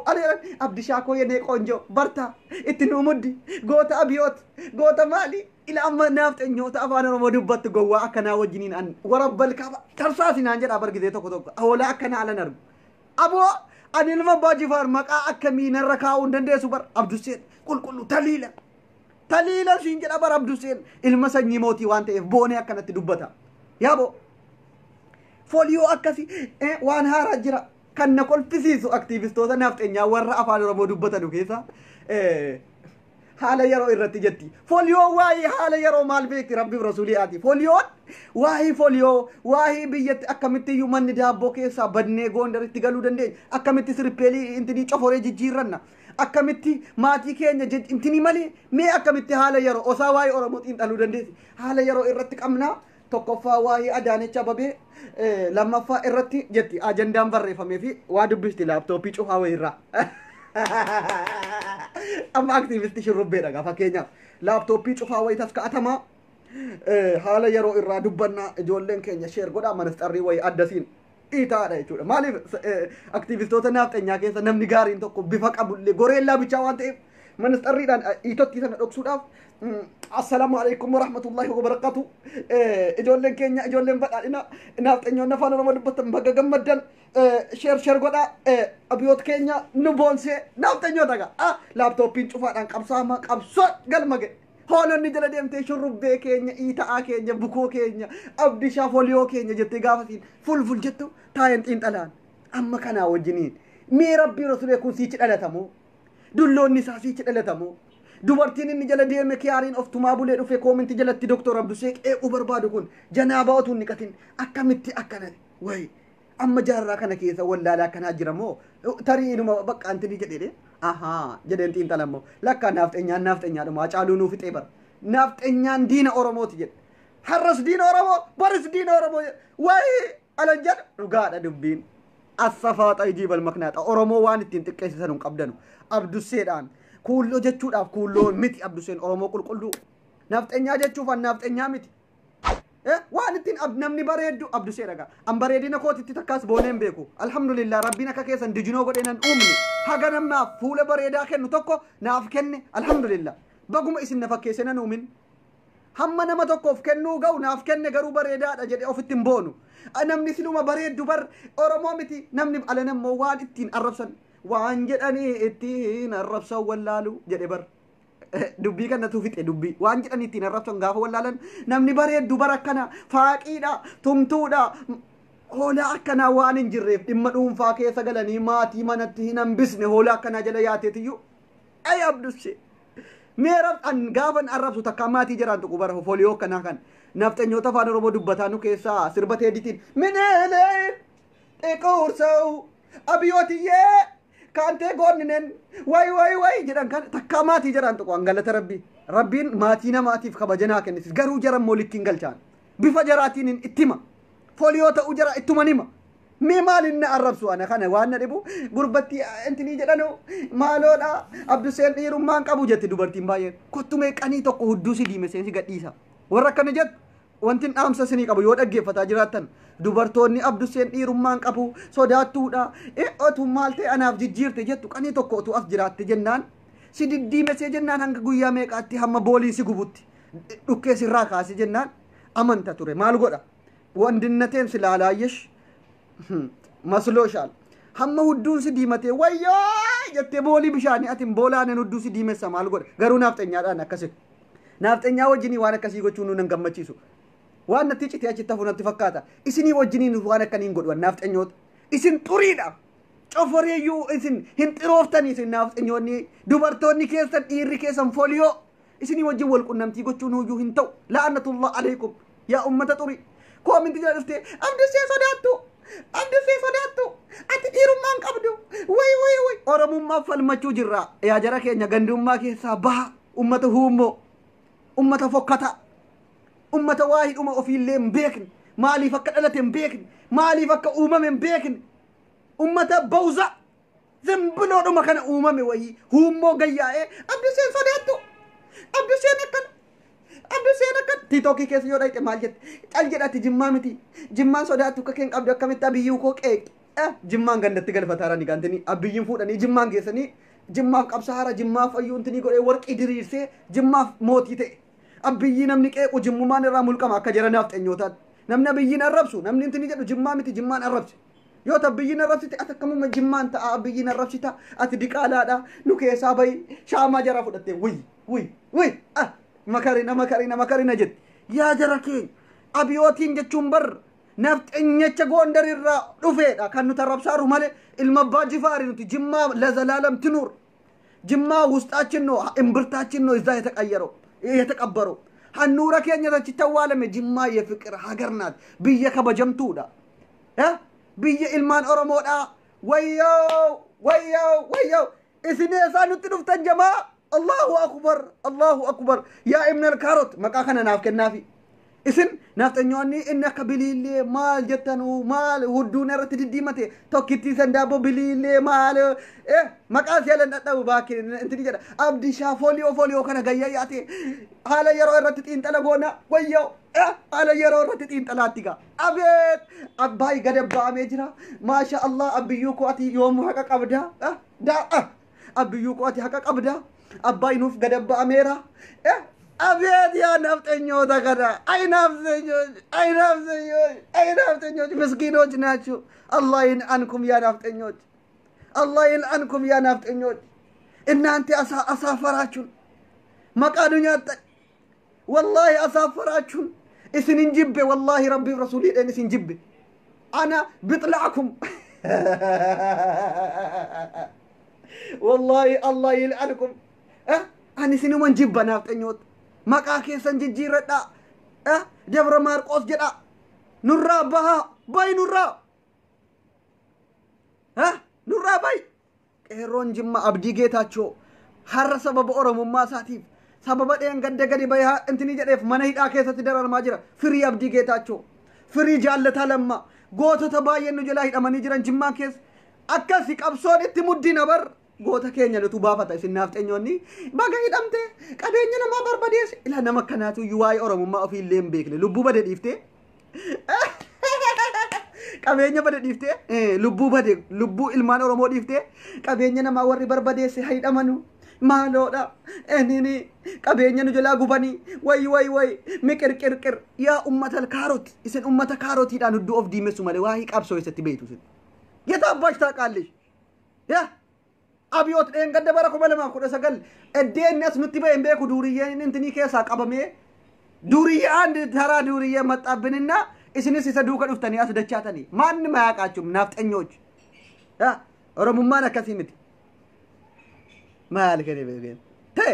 abdishaa koo yenee qonjo barta itti nu muddi goota abiyoot goota maali ila amma nafxenyoota afaan oromoo dubbattu gowwaa akkanaa wajjiniin an warabbal qaba tarsaasinaan jedha bargitee tokko tokko hoolaa akkanaa alan argu aboo ani ilma abbaa jifaar maqaa akkamiin irra kaa'uu hin dandeessu bar abduseen qulqullu taliila siin jedha bar abduseen ilma sanyii mootii waan ta'eef boonee akkanatti dubbata yaabo foliyoo akkasi waan haaraa jira kan na kolfisiisu aktiivistoota nafxenyaa warra afaan oromoo dubbatan keessa haala yeroo irratti jetti foliyoo waa'ee haala yeroo maal beekti rabbiif rasuuliyaati foliyoon waa'ee biyyatti akkamitti iyyuu manni daabboo keessaa badnee goondaritti galuu dandeenya akkamitti sirpeelii intinii coforee jijjiirranna akkamitti maatii keenya intinii malee mee akkamitti haala yeroo osaa waa'ee oromootiin dhaluu dandeessi haala yeroo irratti qabnaa tokkoffaa waa'ee Adaanech Ababee lammaffaa irratti jetti ajandaan barreeffamee fi waa dubbisti laaptooppii cufaa wayirraa amma aktiivistii shurrubbeedha gaa fakkeenyaaf laaptooppii cufaa wayitas ka'atamaa haala yeroo irraa dubbannaa ijoolleen keenya sheer godhaa manasxarrii wayii addasiin itaadha jechuudha maaliif aktiivistoota nafxenyaa keessa namni gaariin tokko bifa qabullee goreellaa bichaa waan ta'eef manasxarriidhaan itootti sana dhoksuudhaaf السلام عليكم ورحمة الله وبركاته إجولن كينيا إجولن بدأنا نافطنيون نفعنا رمضان بتم بقى جمدن شير قدا أبيوت كينيا نبونسي نافطنيون دعا لابتوب بينشوفان عن كابسامة كابسات قال مجد هون النجلة ديم تشرب بكينيا إيتا كينيا بكو كينيا أبدي شافوليو كينيا جت قافتين فل جتو تاين إنت الآن أما كنا وجنين مي ربي رسول يكون سيتش على تمو دلون نساء سيتش على تمو dubartiin inni jala deeme kiyaariin of tumaa bulee dhufe koominti jalatti doktor Abduseek barbaadu kun janaaba otuu hin niqatin akkamitti akkana way amma jaarraa kana keessa wallaalaa akkanaa jira moo tarii inuma bakka antini jedhee jedheen xiinxalammoo lakka nafxenyaadhuma Hacaaluu nuuf fixee bara nafxenyaan diina oromooti jedhe har'as diina oromoo baris diina oromoo way alan jedha dhugaadha dubbiin assafaaxa ijiibal maknaata oromoo waan ittiin xiqqeessisan hin qabdanu Abduseedhaan kuulloo jechuudhaaf kuulloo miti Abduseen oromoo qulqulluu nafxenyaa jechuuf an nafxenyaa miti waan ittiin namni bareeddu Abdusee dhagaa an bareedina kootitti takkaas booneen beeku alhamdulillah rabbiin akka keessan dijinoo godhee nan uumne haga namaaf fuula bareedaa kennu tokko naaf kenne alhamdulillah baguma isin na fakkeesse nan uumin hamma nama tokkoof kennuu ga'u naaf kenne garuu bareedaadha jedhe ofitti hin boonu namni siluma bareeddu bar oromoo miti namni alanammoo waan ittiin arrabsan waan jedhanii ittiin arrabsan wallaalu jedhe bar dubbii kanatu fixe dubbii waan jedhanii ittiin arrabsan gaafa wallaalan namni bareeddu bar akkana faaqiidha tumtuudha hoolaa akkanaa waan hin jirreef dhimma dhuunfaa keessa galanii maatii manatti hin hambisne hoolaa akkanaa jala yaateetiyyuu ay Abdusee meerab an gaafan arrabsu takka maatii jiraan tuqu bara foliyoo akkanaa kan nafxenyoota afaan oromoo dubbataa nu keessaa sirba teeditiin mineelee xiquursaw abiyootiyyee kante goninen way jedhan kan takka maatii jiran tuqu angalata rabbiin maatii namaatiif kabajanaa kennisis garuu jaran molikkiin galchaan bifa jaraatiin ittima foliyoo ta'u jara ittumanima mee maalin na arrabsu ana kana waan na dhibu gurbatti intini jedhanu maaloodha Abduseen dhiirummaan qabu jetti dubartiin baay'een kottumee qanii tokko hudduu si diime seensi gadhiisa warra akkana jettu wantin dhaamsa sinii qabu yoo dhaggeeffataa jiraattan dubartoonni Abduseen dhiirummaan qabu sodaattuudha otu maal ta'e anaaf jijjiirte jettu qanii tokko otu as jiraatte jennaan si diddiimesee jennaan hanga guyyaa meeqaatti hamma booliin si gubutti dhukkee sirraa kaase jennaan amanta ture maal godha wandinnateen si laalaayyesh maslooshaal hamma hudduun si diimatee wayyoo jettee boolii bishaanii atin boolaanen hudduu si diimessa maal godha garuu nafxenyaadhaan akkasitti nafxenyaa wajjinii waan akkasii gochuun nan gammachiisu waan natti citee achitti hafu natti fakkaata isinii wajjiniin waan akkaniin godhu nafxenyoota isin xuriidha coforeeyyuu isin hin xirooftanii isin nafxenyoonni dubartoonni keessan dhiirri keessan foliyoo isinii wajjin wal qunnamtii gochuun huyyuu hin ta'u la'anatullah alaykum yaa ummata xurii koominti jala dhuftee abdusee sodaattu abdusee sodaattu ati dhiirummaan qabdu way oromummaa falmachuu jirra yaa jara keenya gandummaa keessaa baha ummata huummoo ummata fokkata ummata waa hidhuma ofiillee hin beekne maaliif akka dhalate hin beekne maaliif akka uumame hin beekne ummata bawza zambiloodhuma kana uumame wayii huummoo gayyaa'ee abduseen sodaattu abduseen akkan tiitookii keessa yoo dhaqxe maal jette cal jedhatti jimmaa miti jimmaan sodaattu akka keen qabdu akkamitti abiyyuu koo qeeqe jimmaan gandatti galfataarani gaantini abiyyiin fuudhanii jimmaan geessanii jimmaaf qabsaara jimmaaf ayyuuntini godhee warqii diriirsee jimmaaf mootii ta'e abiyyi namni qeequ jimmumaan irraa mulqama akka jaranaaf xenyootaatti namni abiyyiin arrabsu namni intini jedhu jimmaa miti jimmaan arrabse yoo ta abiyyiin arrabsite ati akkamuma jimmaan ta'a abiyyiin arrabsita ati diqaalaadha nu keessaa bayi shaamaa jara fudhatte wuy makarina jetti yaa jara keenya abiyootiin jechuun bar nafxenyacha goondar irraa dhufeedha kan nuti arrabsaaru malee ilma abbaa jifaari nuti jimmaa ለዘላለም ትኑር ጅማ ውስጣችን ነው እምብርታችን ነው እዛ የተቀበረው ሀኑረ ኬኛ ተችተዋለመ ጅማ የፍቅር ሀገር ናት ብየ ከበጀምቱዳ ብየ ኢልማን ኦሮሞዳ ወዮ እስኔ ሳኑት ዱፍተን ጀማ አላሁ አክበር ያ ኢብን አልካሮት መቃከነ ናፍከናፊ اسن نفتنيوني انك بليلي مال جتنو مال ودون رت ديمته توكيتي سندابو بليلي مال مقاس يلن ددو باكي انت دي جدا عبد شا فوليو كان غياياتي على يرو رت تين تلغونا ويو على يرو رت تين تلاتيغا ابيت اباي غدبا ميجرا ما شاء الله ابيوكو اتي يوم حق قبدا دا ابيوكو اتي حق قبدا اباي نوف غدبا اميرا أبيض يا نفتنيو دكذا أي نفتنيو مسكينوج ناتشو الله يلعنكم يا نفتنيو الله يلعنكم يا نفتنيو إن أنت أسافراتشون ما قالوا نيات والله أسافراتشون إسن نجيب والله ربي ورسولي إن إسن نجيب أنا بطلعكم والله الله يلعنكم أنا سنو من جيب نفتنيو مقا كيسن جيردا جبر مارقوس جدا نورا بها باي نورا باي قيرون جما ابدي گيتاچو هر سبب اورمما ساتيف سبب دين گدگدي باي انتني جدف منهيدا كيست درر ماجرا فري ابدي گيتاچو فري جالتا لما غوتو تباين جلاي دمني جران جما كيس اكاسي قبسون اتمدي نبر goota keenya nutu baafata isin nafxenyoonni baga hidhamte qabeenya nama barbadees ila nama kanaatu yuwaay oromummaa ofii illee hin beekne lubbuu bade dhiifte qabeenya bade dhiifte lubbuu ilmaan oromoo dhiifte qabeenya nama warri barbadeesse hidhamanu maaloodha enini qabeenya nu jalaa gubanii way miqirqirqir yaa ummatal kaarot isin ummata kaarotiidhaan hudduu of diimessu malee waa qabsoo isatti beeytu isin yetabbash taaqaallish yaa أبيوت إن قد بركوا بلا ما كنا سجل الدين الناس متبين بيكو دورية إنتني كيسا قبمي دورية عند ترى دورية متقبلنا إسني سيسدوك الأفتني أسد الشاتني ما ما يقعدوا نافت أنيوج رمو ما نكثيمتي ما لك أنا بيجين تي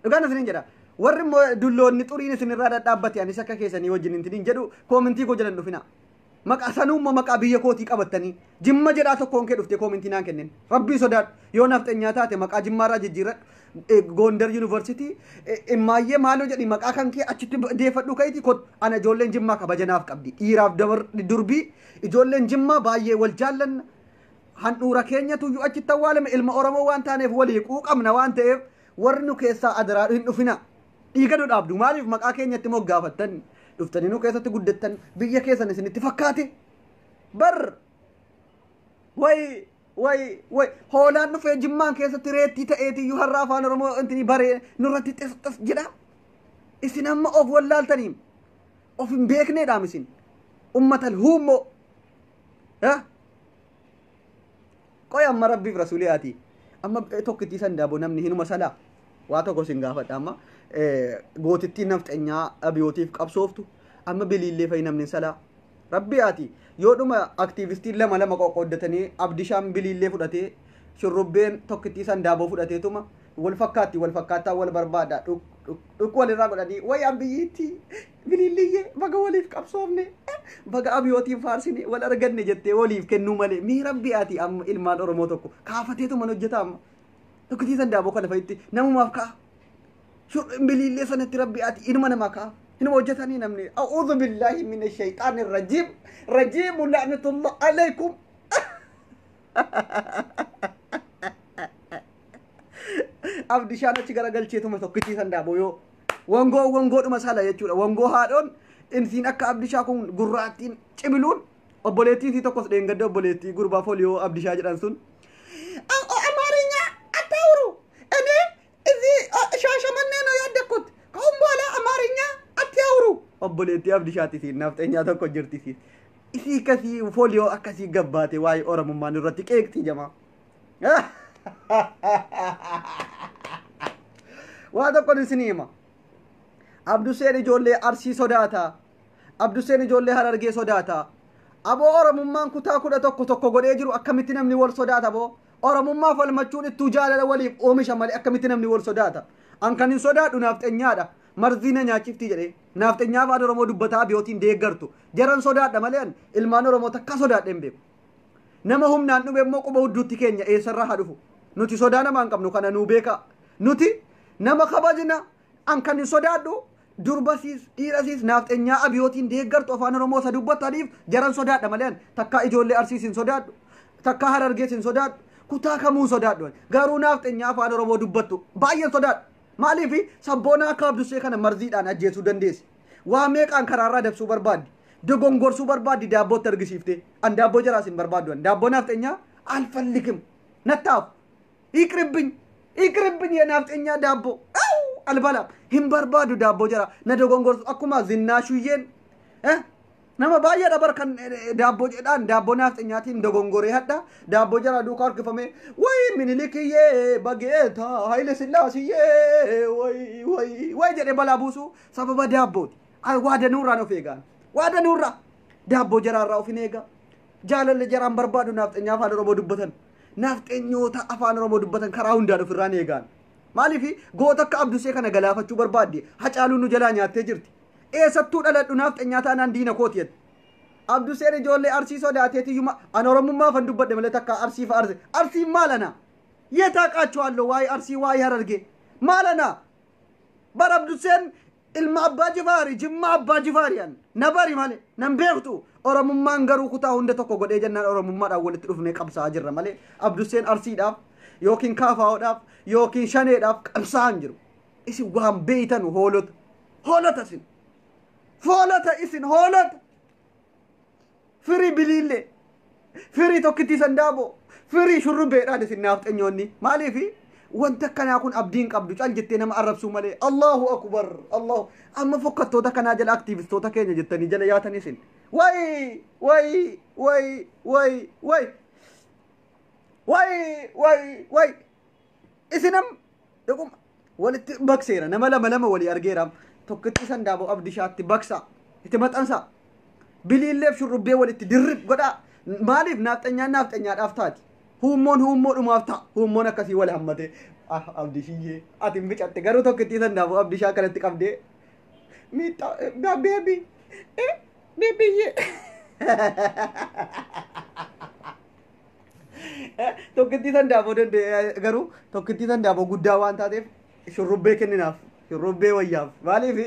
وكان سنين جرا ورم دلون نتورين سنين رادة دابت يعني سكا كيسني وجن إنتني جدو كومنتي كو جلن دفنا مقا سنوم مقا بيا كوتي قبتني جمّا جراتو كون كده فتي كومنتي نان كنن ربي صدات يو نفت نياتاتي مقا جمّا راجي جيرا غوندر يونيفرسيتي اما يه مالو جدي مقا كان كي اچت ديفدو كايتي كوت انا جولن جمّا كبجناف قبدي ايراف دبر دربي جولن جمّا بايه والجالن هندورا كينيا تو يو اچت والم علم اورمو وانتانف ولي قوقمنا وانتف ورنو كيسا ادرار هندفنا يغدو دابدو مالف مقا كينيا تمو غافتن دفتني نو كيسة تقدتن بيا كيسة نسني تفكاتي بر وي هولان نفع جمان كيسة تريتي تأتي يهرافان رمو انتني باري نرتي تس جدا اسن هم اوف واللال تنيم اوف بيكني دامسين امة الهومو قوي اما ربي في رسولياتي اما توقتي سندابو نمني هنو مسلا واتو كو سنغافت اما غوتتي نفت انيا ابيوتيف قبصوفتو اما بليلي فينم نسلا ربياتي يودما اكتيفيستي لما قودتني عبد شام بليلي فدته شربين توكتي سندابو فدته توما والفكاتة والبربادة وكل الرجل دي ويا بيتي بليلية بقى وليف كابسومني بقى أبيوتي فارسيني ولا رجعني جتة وليف كنو مالي مي ربي آتي أم إلمان أرموتكو كافتيتو منو جتام تكتي سندابو كلا فايتي نمو مافكا شو بليلية سنة ربي آتي إنما نماكا إنما وجتاني نمني أعوذ بالله من الشيطان الرجيم رجيم لعنة الله عليكم abdi shana ci garagalchee tuma tokkitii sandaabo yo wangoo dhuma sala jechuudha wangoo haadhoon insiin akka abdi shaa kun gurraattiin cibiluun obboleettiin si tokkos dheengadde obboleettii gurbaa foliyoo abdi shaa jedhan sun አማርኛ አታውሩ እኔ እዚህ ሻሸመኔ ነው ያደኩት ከአሁን በኋላ አማርኛ አታውሩ obboleettii abdi shaati siin nafxeenyaa tokko jirti siin isii kasii foliyoo akkasii gabbaate waa'ee oromummaan irratti qeeqtii jamaa وهذا كل سنيما عبد السين جولي أرسي صداتا عبد السين جولي هررجي صداتا أبو أرم مان كتا كدا توكو قد يجرو أكمتنا من ور صداتا أبو أرم ما فالمجون التجال الولي أومش مالي أكمتنا من ور صداتا أن كان صدات نافت إنيادا مرزينا نياچيف تيجري نافت إنيا بعد رمو دبتا بيوتين ديگرتو جران صدات مالين المانو رمو تكا صدات دمبي نما هم نانو بموكو بودوتي كينيا إيه سرها دفو نوتي صدانا مان كم نوكانا نوبيكا نوتي nama kabajna an kan sodaadhu durbasiis dhiirasiis nafxeenyaa abiyootiin deeggartu afaan oromoo isa dubbataniif jaran sodaadha malee takka ijoollee arsiisin sodaadhu takka harargeesin sodaadhu kutaa kamuu sodaadhu garuu nafxeenyaa afaan oromoo dubbattu baay'een sodaadhu maaliif sabboona akka abdusee kana marziidhaan ajjeesuu dandeessi waa meeqaan karaarraa dabsuu barbaaddi dogongorsuu barbaaddi daabbootti argisiifte an daabboo jaraasin barbaaddu an daabboo nafxeenyaa alfallikim nattaaf ይቅርብኝ የናፍጠኛ ዳቦ አልበላም ሂምበርባዱ ዳቦ ጀራ ነደጎንጎር አኩማ ዝናሹዬን ነማ ባየ ደበር ከን ዳቦ ጀዳን ዳቦ ናፍጠኛቲ እንደጎንጎር ያዳ ዳቦ ጀራ ዱካር ከፈሜ ወይ ምኒልክዬ በጌታ ኃይለ ስላሴዬ ወይ ጀደ በላቡሱ ሰበበ ዳቦት አይ ዋደ ኑራ ነው ፌጋን ዋደ ኑራ ዳቦ ጀራ ራው ፊኔጋ ጃለለ ጀራን በርባዱ ናፍጠኛ ፋደሮ ቦዱበተን nafxeenyoota afaan oromoo dubbatan karaa hundaan ofirraa eegaan maaliif goota akka abdusee kana galaafachuu barbaadde hacaaluu nu jalaa nyaattee jirti eessattuu dhaladhu nafxeenyaa taanaan diina kootiyet abduseen ijoollee arsii sodaateetiyyuma an oromummaa fan dubbadhe malee takka arsii fa arsii maalana yeetaaqaachuwaallo waa'ee arsii waa'ee hararge maalana bar abduseen ilma abbaa jifaari jimma abbaa jifaariyan nabari malee nan beektu oromummaan garuu kutaa hunda tokko godhee jennaan oromummaadhaan walitti dhufnee qabsaa jirra malee abduseen arsiidhaaf yookiin kaafaa'oodhaaf yookiin shaneedhaaf qabsaan jiru isin waan beeytan hoolota isin foolota isin hoolota firii biliillee firii tokkittii sandaaboo firii shurrubbeedhaan isin nafxeenyoonni maaliifi wanta kanaa kun abdiin qabdu cal jettee nama arrabsuu malee Allahu akbar Allah amma fokkattoota kanaa jala aktiivistoota keenya jettanii jala yaatan isin way isinam dhuguma walitti bakseera nama lama walii argeera tokkitti sandaaboo abdishaatti baksa itti maxxansa biliilleef shurrubbee walitti dirrib godha maaliif nafxeenyaadhaaf taati hummoo dhumaaf ta'a hummoon akkasii wal hammate abdishiyye ati bicatte garuu tokkitti sandaaboo abdishaa kanatti qabdee miidhaa beebiyye tokkitti sandaaboo danda'e garuu tokkitti sandaaboo guddaa waan taateef shurrubbee kenninaaf shurrubbee wayyaaf maaliif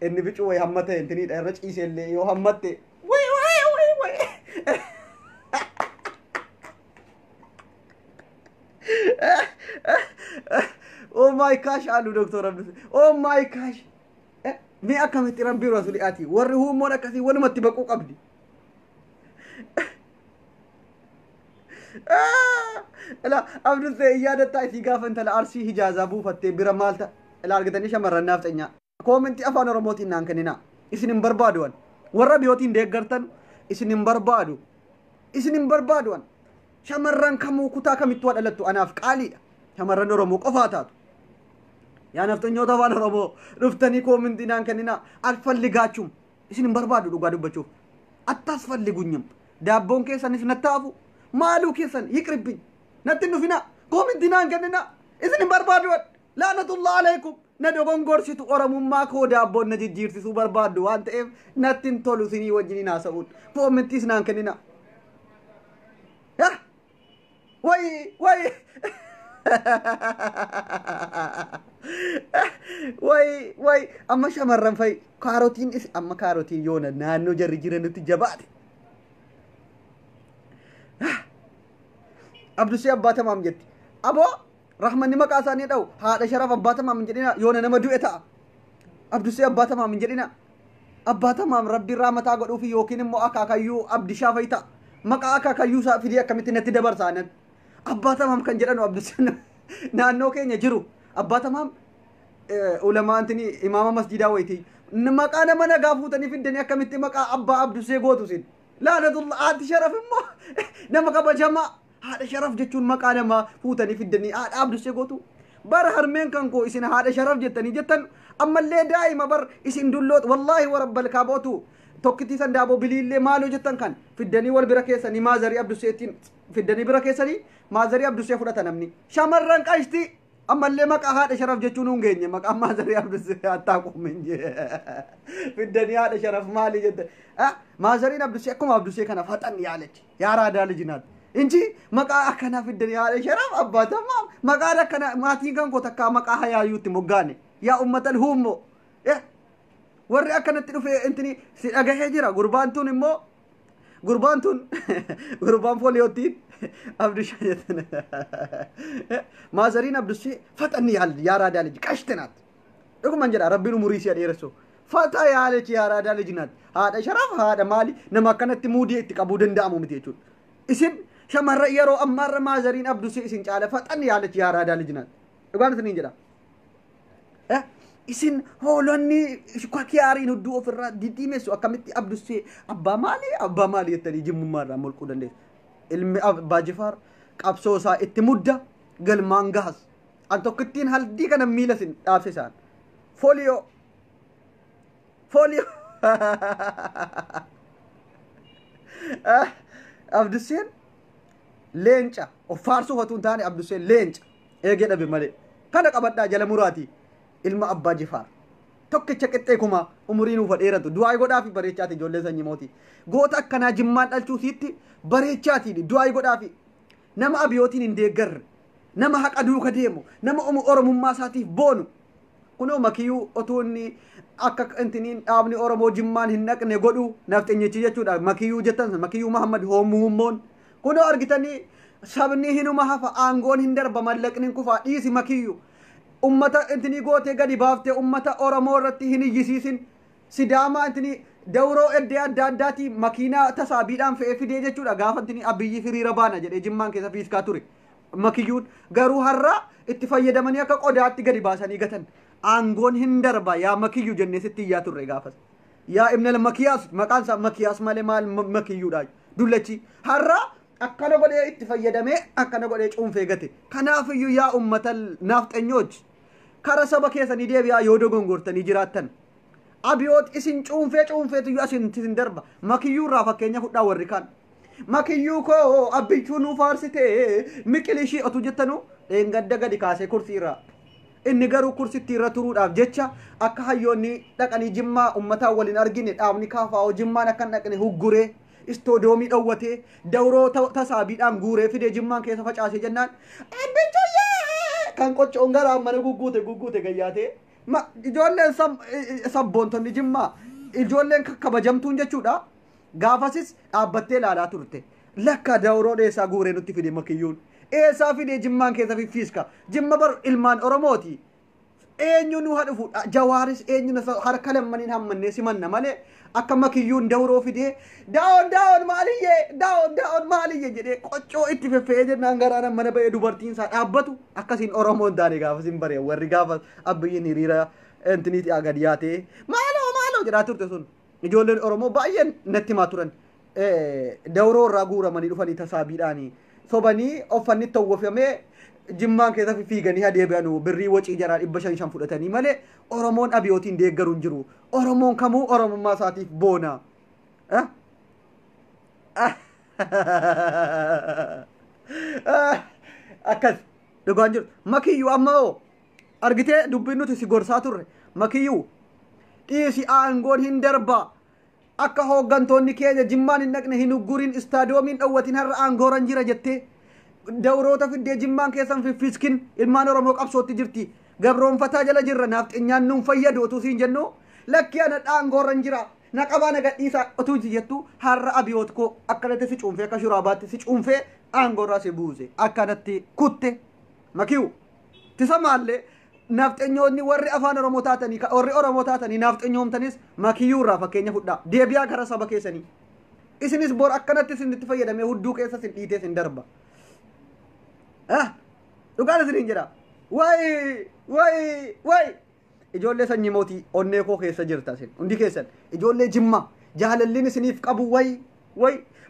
inni bicuu way hammate intiniidha irra ciisellee yoo hammatte way oh my gosh alu doctor abdus oh my gosh mi akamitti rabbi rasuliati warri hummoon akkasii walumatti baquu qabdi لا abdus iyaadatta isii gaafa intala arsii hijaazaa buufattee bira maalta ila argatanii shamarran nafxeenyaa koomenti afaan oromootiin naan kennina isin hin barbaaduwan warra biyootiin deeggartan isin hin barbaaduwan shamarran kamuu kutaa kamittuu dhalattu anaaf qaaliidha shamarran oromoo qofaa taatu yaa nafxeenyoota afaan oromoo dhuftanii koomentii naan kennina alfalligaachum isin hin barbaadu dhugaa dubbachuuf attas falligunyam daabboon keessanis nattaafu maaluu keessan yiqribbin natti dhufina koomentii naan kennina إذن بربادو لعنة الله عليكم ندوغون غورسيتو أورموما كو دابو نجيرسيسو بربادو وانت إف نتين تولو سيني وجيني ناساود فو منتيس نانكنينا يا وي وي أما شمرن في كاروتين أما كاروتين يونا نانو جري جيرانو تجابات عبد السي أبا تمام جت أبو رحمن نما كاساني داو هذا شرف أبا تمام من جدنا يونا نما دوئتا عبد السي أبا تمام من جدنا أبا تمام ربي رحمة أقول في يوكين مو أكا كيو عبد شافيتا مكا أكا كيو في ديا كميت نتدبر ساند أبا تمام كان جدنا عبد السي نانو كين يجرو أبا تمام علماء أنتني إمام مسجد ويتي نما كان منا غافوتني في الدنيا كميت مكا أبا عبد السي غوتو سين لا ندل عاد شرف مو نما كبا جماعة هذا شرف جتون مكان ما فوتني في الدنيا عبد السي غوتو بر هرمين كان كو اسين هذا شرف جتني جتن اما اللي دائما بر اسين دلوت والله ورب الكعبوتو توكتي سندابو بليل مالو جتن كان في الدنيا والبركيسني ما زري عبد السيتين في الدنيا بركيسني ما زري عبد السي فدتنمني شمرن قاشتي اما اللي مك هذا شرف جتون غني مك اما زري عبد السي اتاقو من في الدنيا هذا شرف مالي جد ما زري عبد السي كم عبد السي كان فتن يالك يا رادا لجنات انجي مقا اكنا في الدنيا شرف ابا تمام مقا ركنا ما تيغان كو تكا مقا هيا يوتي مغاني يا امه الهوم ايه وري اكنا تدفي انتني سيغا هجرا غربانتون مو غربانتون غربان فوليوتين عبد الشيطان ما زرين عبد الشي فتني يا رادا لج كشتنات يقوم انجرا ربنا مريسي يرسو فتا يا لج يا رادا لجنات هذا شرف هذا مالي نما كانت مودي تقبو دندامو متيچون اسم شمر يرو أمر ما زرين عبد السي إسن تعالى فتن يالك يا رادا لجنات يقول سنين جدا إسن هولوني شو كيارين الدو في الراد دي مسو أكملت عبد السي أبا مالي يتني جم مرة ملك ودندس علم أبا جفار كابسوسا اتمودة قال مانغاس أنتو كتين هل دي كان ميلسين أبسسان فوليو عبد السي لينچا وفارسو هتون تاني عبد السي لينچ ايجي دبي مالي كان قبدا جل مراتي علم ابا جفار توك چكتي كما عمرينو فديرتو دعاي غدا في بريچاتي جولي سني موتي غوتا كنا جمان دالچو سيتي بريچاتي دعاي غدا في نما ابيوتين انديغر نما حق ادو كديمو نما اورمو ماساتي بونو كنو مكيو اوتوني اكك انتنين ابني اورمو جمان هنقني غدو نفتنيچي جچودا مكيو جتن مكيو محمد هومومون كنو أرجتني سبني هنو مهفا أنغون هندر بملكنين كفا إيسي مكيو أمتا انتني قوتي قدي بافتي أمتا أورامورتي هني جسيسين سداما انتني دورو ادي داداتي مكينة تسابيدان في دي جچودا غاف انتني أبيي فري ربانا جدي جمان كيسا فيس كاتوري مكيون غارو هرّا اتفاية دمانيا كقوداتي قدي باساني غتن أنغون هندر با يا مكيو جنة ستي ياتور رغافس يا ابن المكياس مكانسا مكياس مالي مال مكيو داي دولتي هرّا أكنا قد اتفاية دمي أكنا قد يجون فيغتي كنافيو يا أمة النافت انيوج كارسابا كيسا نديب يا يودو غنغورتني جراتن أبيوت إسن چون في تيو أسن تسن دربا مكيو رافا كينيا خدا ورقان مكيو كو أبي چونو فارسيتي مكليشي أتو جتنو دين غدا غدي كاسي كرسي را إني غارو كرسي تيرا ترود أف جتشا أكا هيوني لكني جمّا أمتا ولين أرغيني أبني كافاو جمّا نكني هقوري استودومي دوّته دورو تسابيدان غوري في جمان كيسا فچاسي جنان أبيچويه كان قوچ اونغرا من غوغوته گياته ما ijoolleen sabboontoonni jimmaa ijoolleen kabajamtuun jechuudha gaafasis dhaabbattee ilaalaa turte lakka dawroo dheesaa guuree nutti fide makiyyuun eesaa fide jimmaan keessa fiiska jimma bar ilmaan oromooti eenyu nu hadhufu jawaaris eenyu harka lammaniin hammannee simanna malee akka makiyyuun dawroo fide daawon maaliyye jedhee qoccoo itti feffee jennaan garaana mana ba'ee dubartiin isaa dhaabbatu akkasiin oromoon daane gaafasin baree warri gaafa abbayyiin hiriira entiniiti agadiyaate maaloo jedhaa turte sun ijoolleen oromoo baay'een natti himaa turan dawroo irraa guuramanii dhufanii tasaabiidhaanii sobanii offanni tawwafamee jimmaan keessa fiiganii adeebi'anu birrii wacii jaraa 500 fudhatanii malee oromoon abiyootiin deeggaruun jiru oromoon kamuu oromummaa isaatiif boona akkas dhugaan jiru makiyyuu amma oo argitee dubbiin nuti si gorsaa turre makiyyuu dhiisi aangoon hin darbaa akka hooggantoonni keenya jimmaan hin dhaqne hin ugguriin istaadiyoomiin dhawwatiin har'a aangooran jira jettee dawroota fiddee jimmaan keessan fiffiskin ilmaan oromoo qabsootti jirti gabroonfataa jala jirra naafxenyaan nuun fayyadu otuu siin jennu lakki ana aangooran jira na qabaa na gadhiisaa otuu jettu har'a abiyoot koo akkanatti si cuunfee akka shuraabaatti si cuunfee aangoorraa si buuse akkanatti kutte makiyu tisa maallee naafxenyoonni warri afaan oromoo taatanii warri oromoo taatanii naafxenyoomtanis makiyyuu irraa fakkeenya fudhaa deebi'aa gara saba keessanii isinis bor akkanatti isinitti fayyadamee hudduu keessa sin dhiitee sin darba dhugaan isiniin jedha way ijoollee sanyii mootii onnee koo keessa jirta isin hundi keessan ijoollee jimmaa jaalalliin isiniif qabu way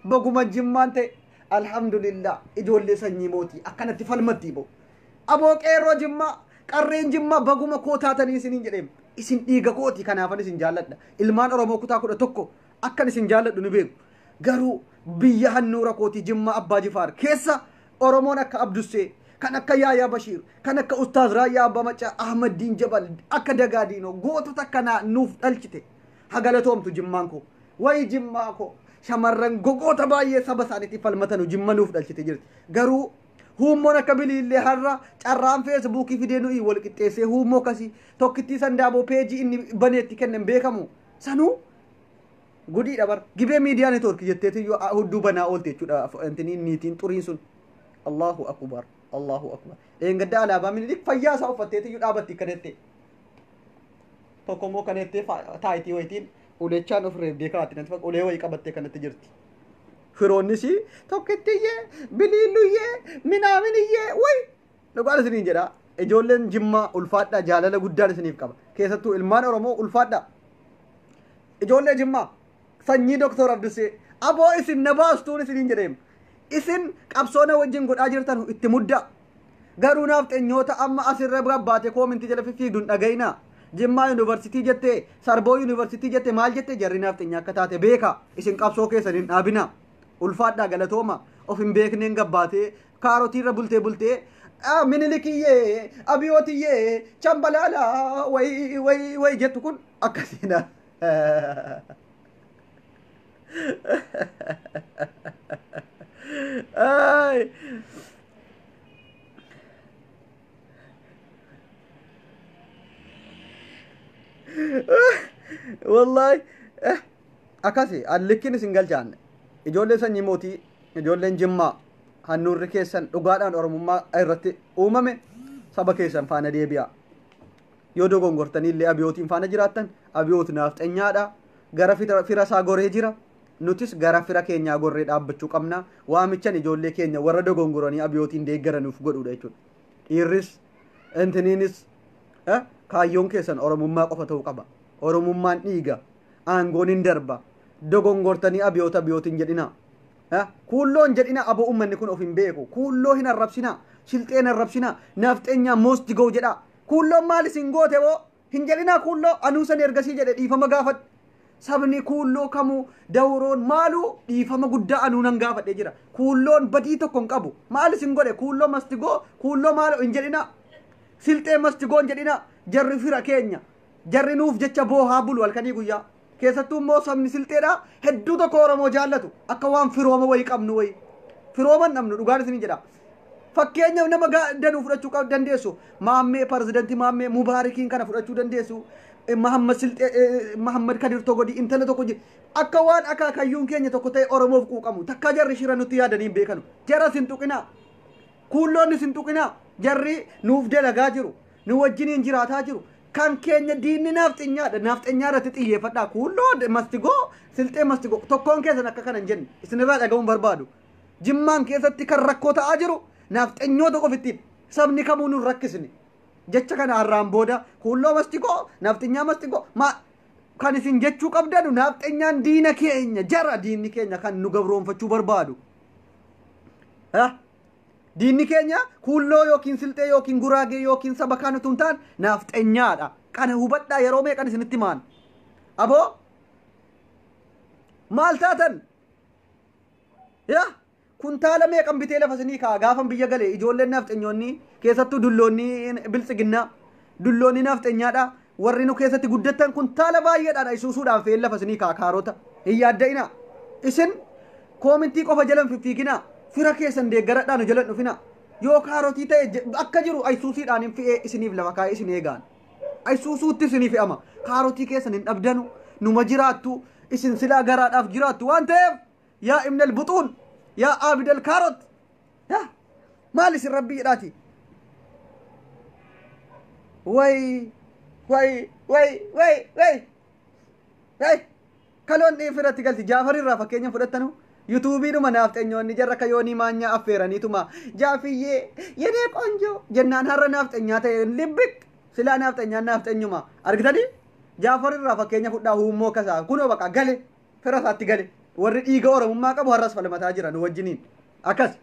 baguma jimmaan ta'e alhamdulillah ijoollee sanyii mootii akkanatti falmatti bo aboo qeerroo jimmaa qarreen jimmaa baguma koo taatanii isiniin jedheem isin dhiiga kooti kanaafan isin jaalladha ilmaan oromoo kutaa 11 akkan isin jaalladhu ni beeku garuu biyya hannuura kooti jimmaa abbaa jifaar keessa oromoon akka abdussee kan akka yaayaa bashiir kan akka ustaaz raayyaa abbaa macaa ahmad diin jabal akka dagaadiinoo gootota akkanaa nuuf dhalchite hagalatoomtu jimmaan koo way jimmaa koo shamarran gogoota baay'ee saba isaaniitti falmatanu jimma nuuf dhalchite jirti garuu huummoon akka biliillee har'a carraan feesbuukii fidee nuyi wal qixxeessee huummoo akkasii tokkittii sandaaboo peejii inni baneetti kennan beekamu sanuu gudiidha bar gibee miidiyaa neetwoorkii jetteeti hudduu banaa oolte jechuudha intini niitiin xuriin sun allahu akbar eengadda alaabaa minilik fayyaa isaa uffatteeti iyyuu dhaabatti kanette tokkommoo kanettee taayitii wayitiin ulechaan of reebdee kaatti natti ulee wayii qabattee kanatti jirti firoonnisi tokkittiyyee biliilluyyee minaaminiyyee way dhugaan isiniin jedha ijoolleen jimmaa ulfaadha jaalala guddaan isiniif qaba keessattuu ilmaan oromoo ulfaadha ijoollee jimmaa sanyii doktor abdusee aboo isin na baastuun isiniin jedheem isin qabsoona wajjin godhaa jirtan itti mudda garuu naafxenyoota amma asirra gabbaate koominti jala fiigduun dhagayina jimmaa yuunivarsitii jette sarboo yuunivarsitii jette maal jette jarri naafxenya akka taate beeka isin qabsoo keessan hin dhaabina ulfaadhaa galatooma of hin beekneen gabbaatee kaarotiirra bultee minilikiyyee abiyootiyyee chambalaala way jettu kun akkasiina wallahi akkasi allikkin isin galchaanne ijoollee sanyii mootii ijoolleen jimmaa hannuurri keessan dhugaadhaan oromummaa irratti uumame saba keessan faana deebi'a yoo dogongortaniillee abiyootiin faana jiraattan abiyoot naafxenyaadha gara fira isaa goree jira nutis gara fira keenyaa gorree dhaabbachuu qabna waamichan ijoollee keenya warra dogongoranii abiyootiin deeggaranuuf godhuudha jechuudha dhiirris intiniinis kaayyoon keessan oromummaa qofa ta'uu qaba oromummaan dhiiga aangoon hin darba dogongortanii abiyootiin jedhina kuulloon jedhina abo ummanni kun of hin beeku kuulloo hin arrabsina shilxeen arrabsina naafxeenyaa moosti goo jedha kuulloon maal isin goote boo hin jedhina kuulloo anuusan ergasii jedhe dhiifama gaafadhe sabni kuulloo kamuu dawroon maaluu dhiifama guddaa anuunan gaafadhe jira kuulloon badii tokko hin qabu maal isin godhe kuulloo mastigoo kuulloo maal hin jedhina silxee mastigoo hin jedhina jarri fira keenya jarri nuuf jecha boohaa bulu halkanii guyyaa keessattuu immoo sabni silxeedha hedduu tokko oromoo jaallatu akka waan firooma wayii qabnu wayii firooman dhabnu dhugaan isin jedha fakkeenyaaf nama danuu fudhachuu dandeessu maammee pirezidantii maammee mubaarikiin kana fudhachuu dandeessu mahammad kadir togodi intala tokko akka waan akaakayyuun keenya tokko ta'e oromoof quuqamu takka jarri shira nutti yaadanii beekanu jara sin tuqina kuulloonni sin tuqina jarri nuuf dalagaa jiru nu wajjiniin jiraataa jiru kan keenya diinni naafxenyaa irratti xiyyeeffadhaa kuulloo mastigoo silxee mastigoo tokkoon keessan akka kana hin jenne isinirraa dhagahuun barbaadu jimmaan keessatti kan rakkoo ta'aa jiru naafxenyoota qofittiin sabni kamuu nun rakkisne jecha kana harraan booda kuulloo mastigoo naafxenyaa mastigoo kan isin jechuu qabdanu naafxenyaan diina keenya jara diinni keenya kan nu gabroonfachuu barbaadu diinni keenya kuulloo yookiin silxee yookiin guraagee yookiin saba kan utuu hin taane naafxenyaadha kana hubadhaa yeroo meeqan isinitti maan aboo maal taatan kuntaala meeqan bitee lafa isinii kaa gaafan biyya galee ijoolleen nafxenyoonni keessattuu dulloonni biltsiginnaa dulloonni nafxenyaadha warri nu keessatti guddattan kuntaala baay'eedhaan isuusuudhaan fe'een lafa isinii kaa kaarota hin yaadda'ina isin koomintii qofa jalan fiffiigina fira keessan deeggaradhaan nu jalan dhufina yoo kaarotii ta'e akka jiru ayisuusiidhaan hin fe'ee isiniif lafa kaa'ee isin eegaan ayisuusuutti isinii fe'ama kaarotii keessan hin dhabdanu numa jiraattu isin silaa garaadhaaf jiraattu waan ta'eef yaa ibnal buxuun yaa aabidal kaarot yaa maal isin rabbii jedhaati way kaloon dhiifiratti galti jaafarirraa fakkeenya fudhattanu yutuubiidhuma nafxenyoonni jarra kayoonii maanyaa affeeraniituma jaafiyyee yenee qonjo jennaan har'a nafxenyaa ta'e libbik silaa nafxenyaan nafxenyuma argitanii jaafarirraa fakkeenya fudhaa huummoo kasaa kunoo baqa gale fira isaatti gale warri dhiiga oromummaa qabu har'as falmataa jira nu wajjiniin akkas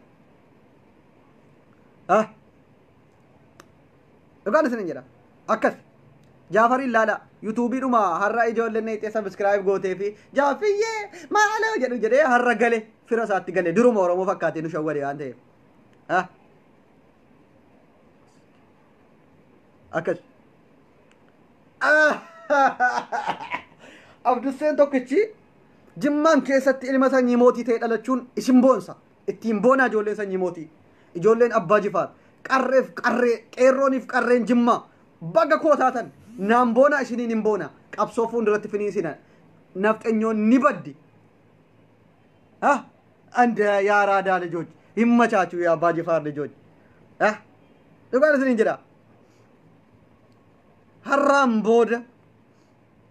dhugaan isinin jedha akkas jaafariin laala yutuubiidhuma har'a ijoolleen itti sabiskiraayib gootee fi jaafiyyee maaloo jedhu jedhee har'a gale fira isaatti gale duruma oromoo fakkaatee nu shawwade waan ta'eef akkas abdusseen tokkichi jimmaan keessatti ilma sanyii mootii ta'e dhalachuun isin boonsa ittiin boonaa ijoolleen sanyii mootii ijoolleen abbaa jifaar qarreef qarree qeerrooniif qarreen jimmaa baga koo taatan naan boona isiniin hin boona qabsoo fuulduratti finiisina nafxenyoon ni baddi anda yaa raadaa lijooj hin machaachuu yaa abbaa jifaar lijooj dhugaan isiniin jedha har'aan booda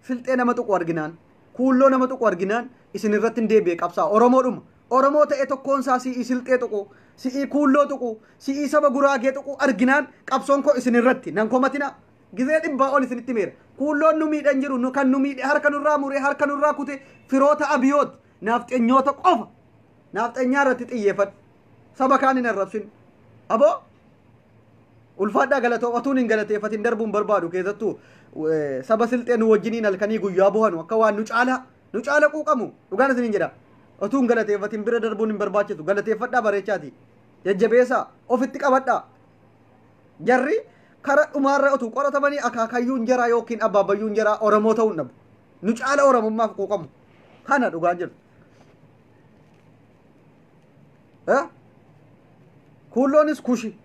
filxee nama tuqu arginaan kuulloo nama tuqu arginaan isin irratti hin deebi'e qabsaa oromoodhuma oromoo ta'e tokkoonsaa si'ii silxee tuqu si'ii kuulloo tuqu si'ii saba guraagee tuqu arginaan qabsoon koo isin irratti nan komatina gizee dhibbaa ol isinitti meera kuulloon nu miidhan jiru nu kan nu miidhe harka nurraa muree harka nurraa kute firoota abiyoot nafxenyoota qofa nafxenyaa irratti xiyyeeffadhu saba kaan hin arrabsin aboo ulfaadhaa galatootuun hin galateeffatin darbuun barbaadu keessattuu saba silxee nu wajjiniin halkanii guyyaa bu'anu akka waan nu caala quuqamu dhugaan isiniin jedha otuun galateeffatin bira darbuun hin barbaachisu galateeffadhaa bareechaati jajjabeessaa ofitti qabadhaa jarri kara dhumaarra otuu qoratamanii akaakayyuun jaraa yookiin abbaabayyuun jaraa oromoo ta'uun dhabu nu caala oromummaaf quuqamu kana dhugaan jiru kuulloonis kuushi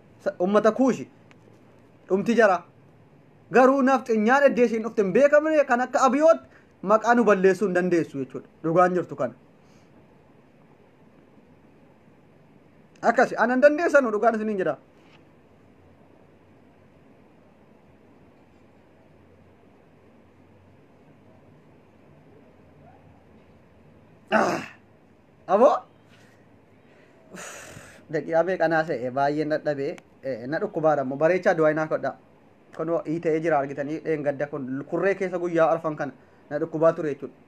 ummata kuushi dhumti jara garuu nafxenyaan eddeesiin dhufte hin beekamne kan akka abiyoot maqaa nu balleessuu hin dandeessu jechuudha dhugaan jirtu kana akkasi anan dandeessanu dhugaan isiniin jedha abo daqiiqaa meeqanaa se'e baay'een dadhabee na dhukkubaadhamu bareechaa du'aayinaa kodha kun hiita'ee jira argitanii dheengadda kun kurree keessa guyyaa arfan kana na dhukkubaa ture jechuudha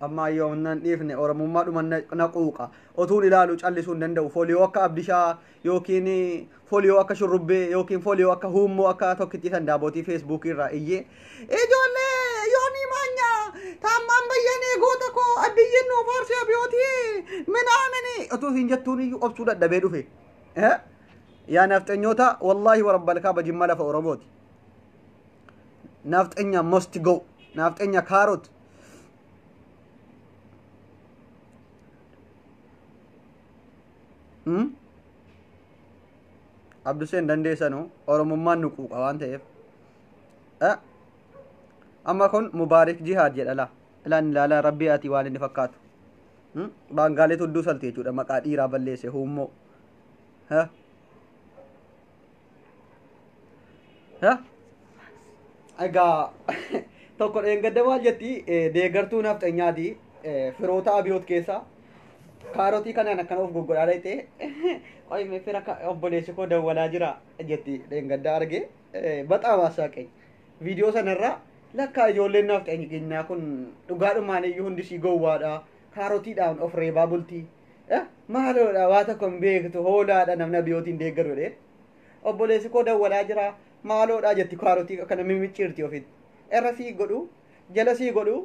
amma yoo nan dhiifne oromummaa dhuma na quuqa otuun ilaalu callisuu hin danda'u fooliyoo akka abdishaa yookiin fooliyoo akka shurrubbee yookiin fooliyoo akka huummoo akka tokkittii sandaabotii feesbuukii irraa iyyee ijoollee yoonii maanyaa taammaan bayyanee goota koo abbiyyiin nuu faarsee abiyootii minaamini otuu hin jettuun iyyuu obsuu dadhabee dhufe yaa nafxenyoota wallaahi warabbal kaaba jimma lafa oromooti nafxenya must go nafxenya kaarot abduseen dandeessanu oromummaan nu quuqa waan ta'eef amma kun mubaarik jihaad jedhala ilaan ilaalaa rabbii ati waan inni fakkaatu baangaalee tudduu salte jechuudha maqaa dhiiraa balleesse huummoo egaa tokko dheengadda maal jetti deeggartuu nafxenyaati firoota abiyoot keessaa kaarotii kanaan akkana of goggodhaa dhayte qoyme fira obboleessi koo dawwalaa jira jetti dheengadda arge baxaa waasaaqe viidiyoo sanarraa lakkaa ijoolleen nafxenyaa kun dhugaadhumaan iyyuu hundi sii gowwaadha kaarotiidhaan of reebaa bultii maaloodha waa tokko hin beektu hoolaadha namni abiyootiin deeggaru jedheen obboleessi koo dawwalaa jira maaloodha jetti kaarotii kana mimicciirti ofitti irra sii godhu jala sii godhu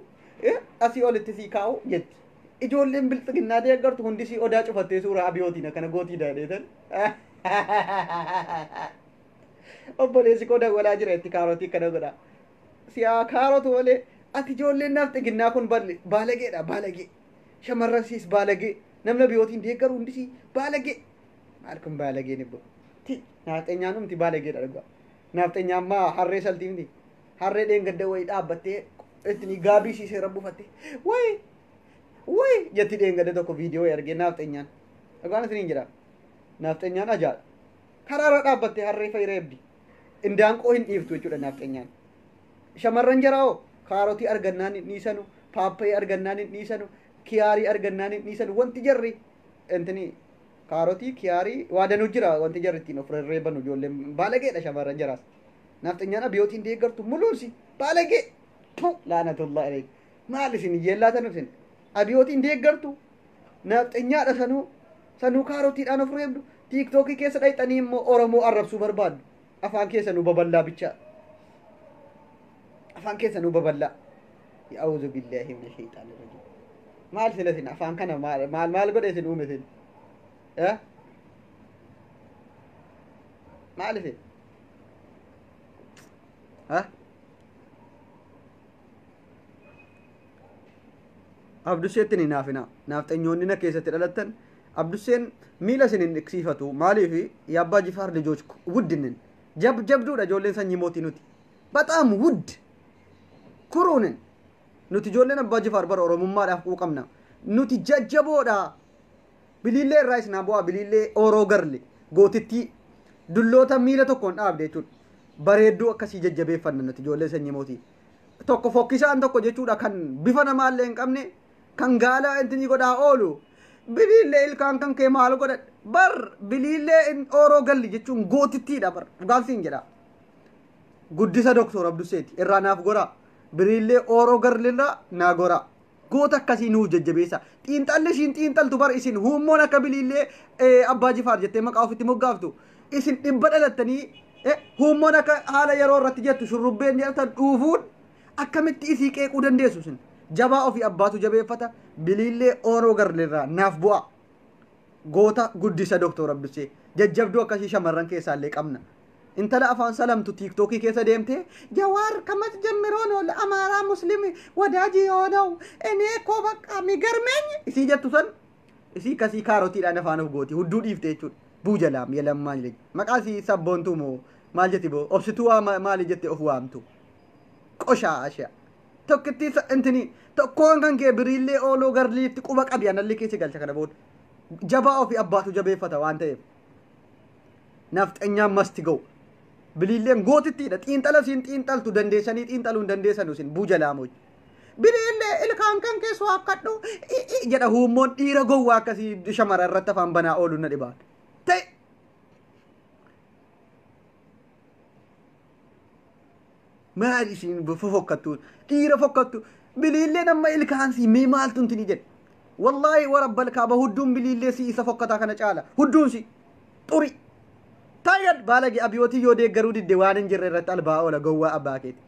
asii olitti sii kaa'u jetti ijoolleen bilxiginnaa deeggartu hundisii odaa cufattee suuraa abiyootiin akkana gootii daadheetan obboleessi koo dawwalaa jira itti kaarotii akkana godha siyaa kaarotu malee ati ijoolleen nafxiginnaa kun baalageedha baalagee shamarran siis baalagee namni abiyootiin deeggaru hundisii baalagee maal kun baalagee nibbo ti nafxeenyaan humti baalageedha dhugaa nafxeenyaan maa harree saltiimti harree dheengadda wayii dhaabbattee ittini gaabii siisee rabbufatte way jetti dheengadda tokko viidiyoo ergee nafxeenyaan dhugaan isiniin jedha nafxeenyaan ajaa'idha karaarra dhaabbattee harree fayyireebdi indaanqoo hin dhiiftu jechuudha nafxeenyaan shamarran jaraa'oo kaarotii argannaan hin dhiisanu paappayii argannaan hin dhiisanu kiyaarii argannaan hin dhiisanu wanti jarri intini kaarotii kiyaarii waadanuu jira wanti jarri ittiin of reebanu ijoolleen baalageedha shamarran jaraas nafxeenyaan abiyootiin deeggartu muluunsi baalagee laanatullah alayk maal isin iyyeellaatan isin abiyootiin deeggartu nafxeenyaadha sanuu kaarotiidhaan of reebdu tiiktookii keessa dhayxanii immoo oromoo arrabsuu barbaaddu afaan keessa nu baballaa bicha afaan keessa nu baballaa ya'uuzu billaahi mina shayxaani rajiim maal silasin afaan kana maal godhe isin uume isin maal isin abdusseetti ni naafina nafxeenyoonni na keessatti dhalattan abdusseen miila isinin dhiqsiifatu maaliif yaabbaa jifaar lijoች wuddinin jabduudha ijoolleen sanyii mootii nuti baxaam wudd kuruunin nuti ijoolleen abbaa jifaar bara oromummaadhaaf quuqamna nuti jajjaboodha biliillee irraa isnaa bu'aa biliillee ooroo garle gootittii dulloota miila tokkoon dhaabde jechuudha bareedduu akkasii jajjabeeffanna nuti ijoolleen sanyii mootii tokko fokkisaan tokko jechuudha kan bifa namaallee hin qabne kan gaala intinii godhaa oolu biliillee ilkaan kan kee maal godha bar biliillee ooroo galli jechuun gootittiidha bar dhugaansiin jedha guddisa doktor abdusseeti irraa naaf gora biliillee ooroo garlirraa naa gora goota akkasii nuuf jajjabeessa xiinxalli ishiin xiinxaltu bar isin huummoon akka biliillee abbaa jifaar jettee maqaa ofitti moggaaftu isin dhibba dhalattanii huummoon akka haala yeroo irratti jettu shurrubbeen jedhatan dhuufuun akkamitti isii qeequu dandeessu isin jabaa ofii abbaatu jabeeffata biliillee ooroo garlirraa naaf bu'a goota guddisa doktor abdussee jajjabduu akkasii shamarran keessaallee qabna intala afaan salamtu tiiktookii keessa deemte jawaar kamas ጀምሮን ለአማራ ሙስሊም ወዳጅ የሆነው እኔ እኮ በቃ የሚገርመኝ እሲ ጀቱሰን እሲ ከሲ ካሮቲidhaan afaan of gooti hudduu dhiifte jechuudha buujalaam yelammaan illee maqaasi sabboontu moo maal jetti boo obsituu maali jette of waamtu qoshaasha tokkitti intini tokkoon kan kee biriillee ooloo garliitti quba qabi anallee keessa galcha kana booda jabaa ofii abbaatu jabeeffata waan ta'eef nafxeenyaan masti ga'u biliilleen gootittiidha xiinxala siin xiinxaltu dandeessanii xiinxaluu hin dandeessanu isin buujalaamoo biliillee ilkaan kan keessoo akkadhu jedha huummoon dhiira gowwaa akkasii shamara irratti afaan banaa oolu na dhibaan ta'e maal isin fokkattu dhiira fokkattu biliillee nama ilkaansii mee maaltu intini jedhe wallaahi warabbal kaaba hudduun biliillee si isa fokkataa kana caala hudduun si xuri tayyad baalagi abiyootii yoo deeggaruu didde waan hin jirre irratti albaa oola gowwaa abbaa keeti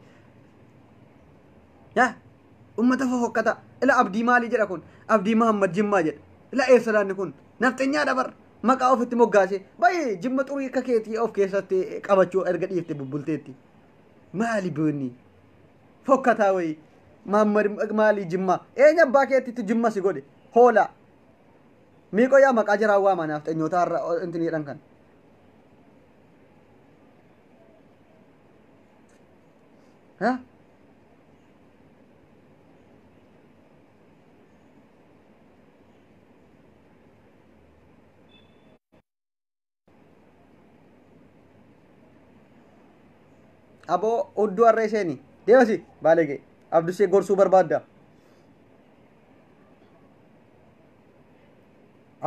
yaa ummata fokkata ila abdii maalii jedha kun abdii mahammad jimmaa jedha ila eessalaanni kun nafxeenyaa dabar maqaa ofitti moggaase baay'ee jimma xurii akka keetii of keessatti qabachuu erga dhiifte bubbulteetti maali boonni fokkataa wayi mahammad maalii jimmaa eenyu abbaa keetitti jimma si godhe hoola miiqoo yaa maqaa jiraa waama nafxeenyoota har'a intini jedhan kan abo udduu harree seeni deemasi baalege abdussee gorsuu barbaadda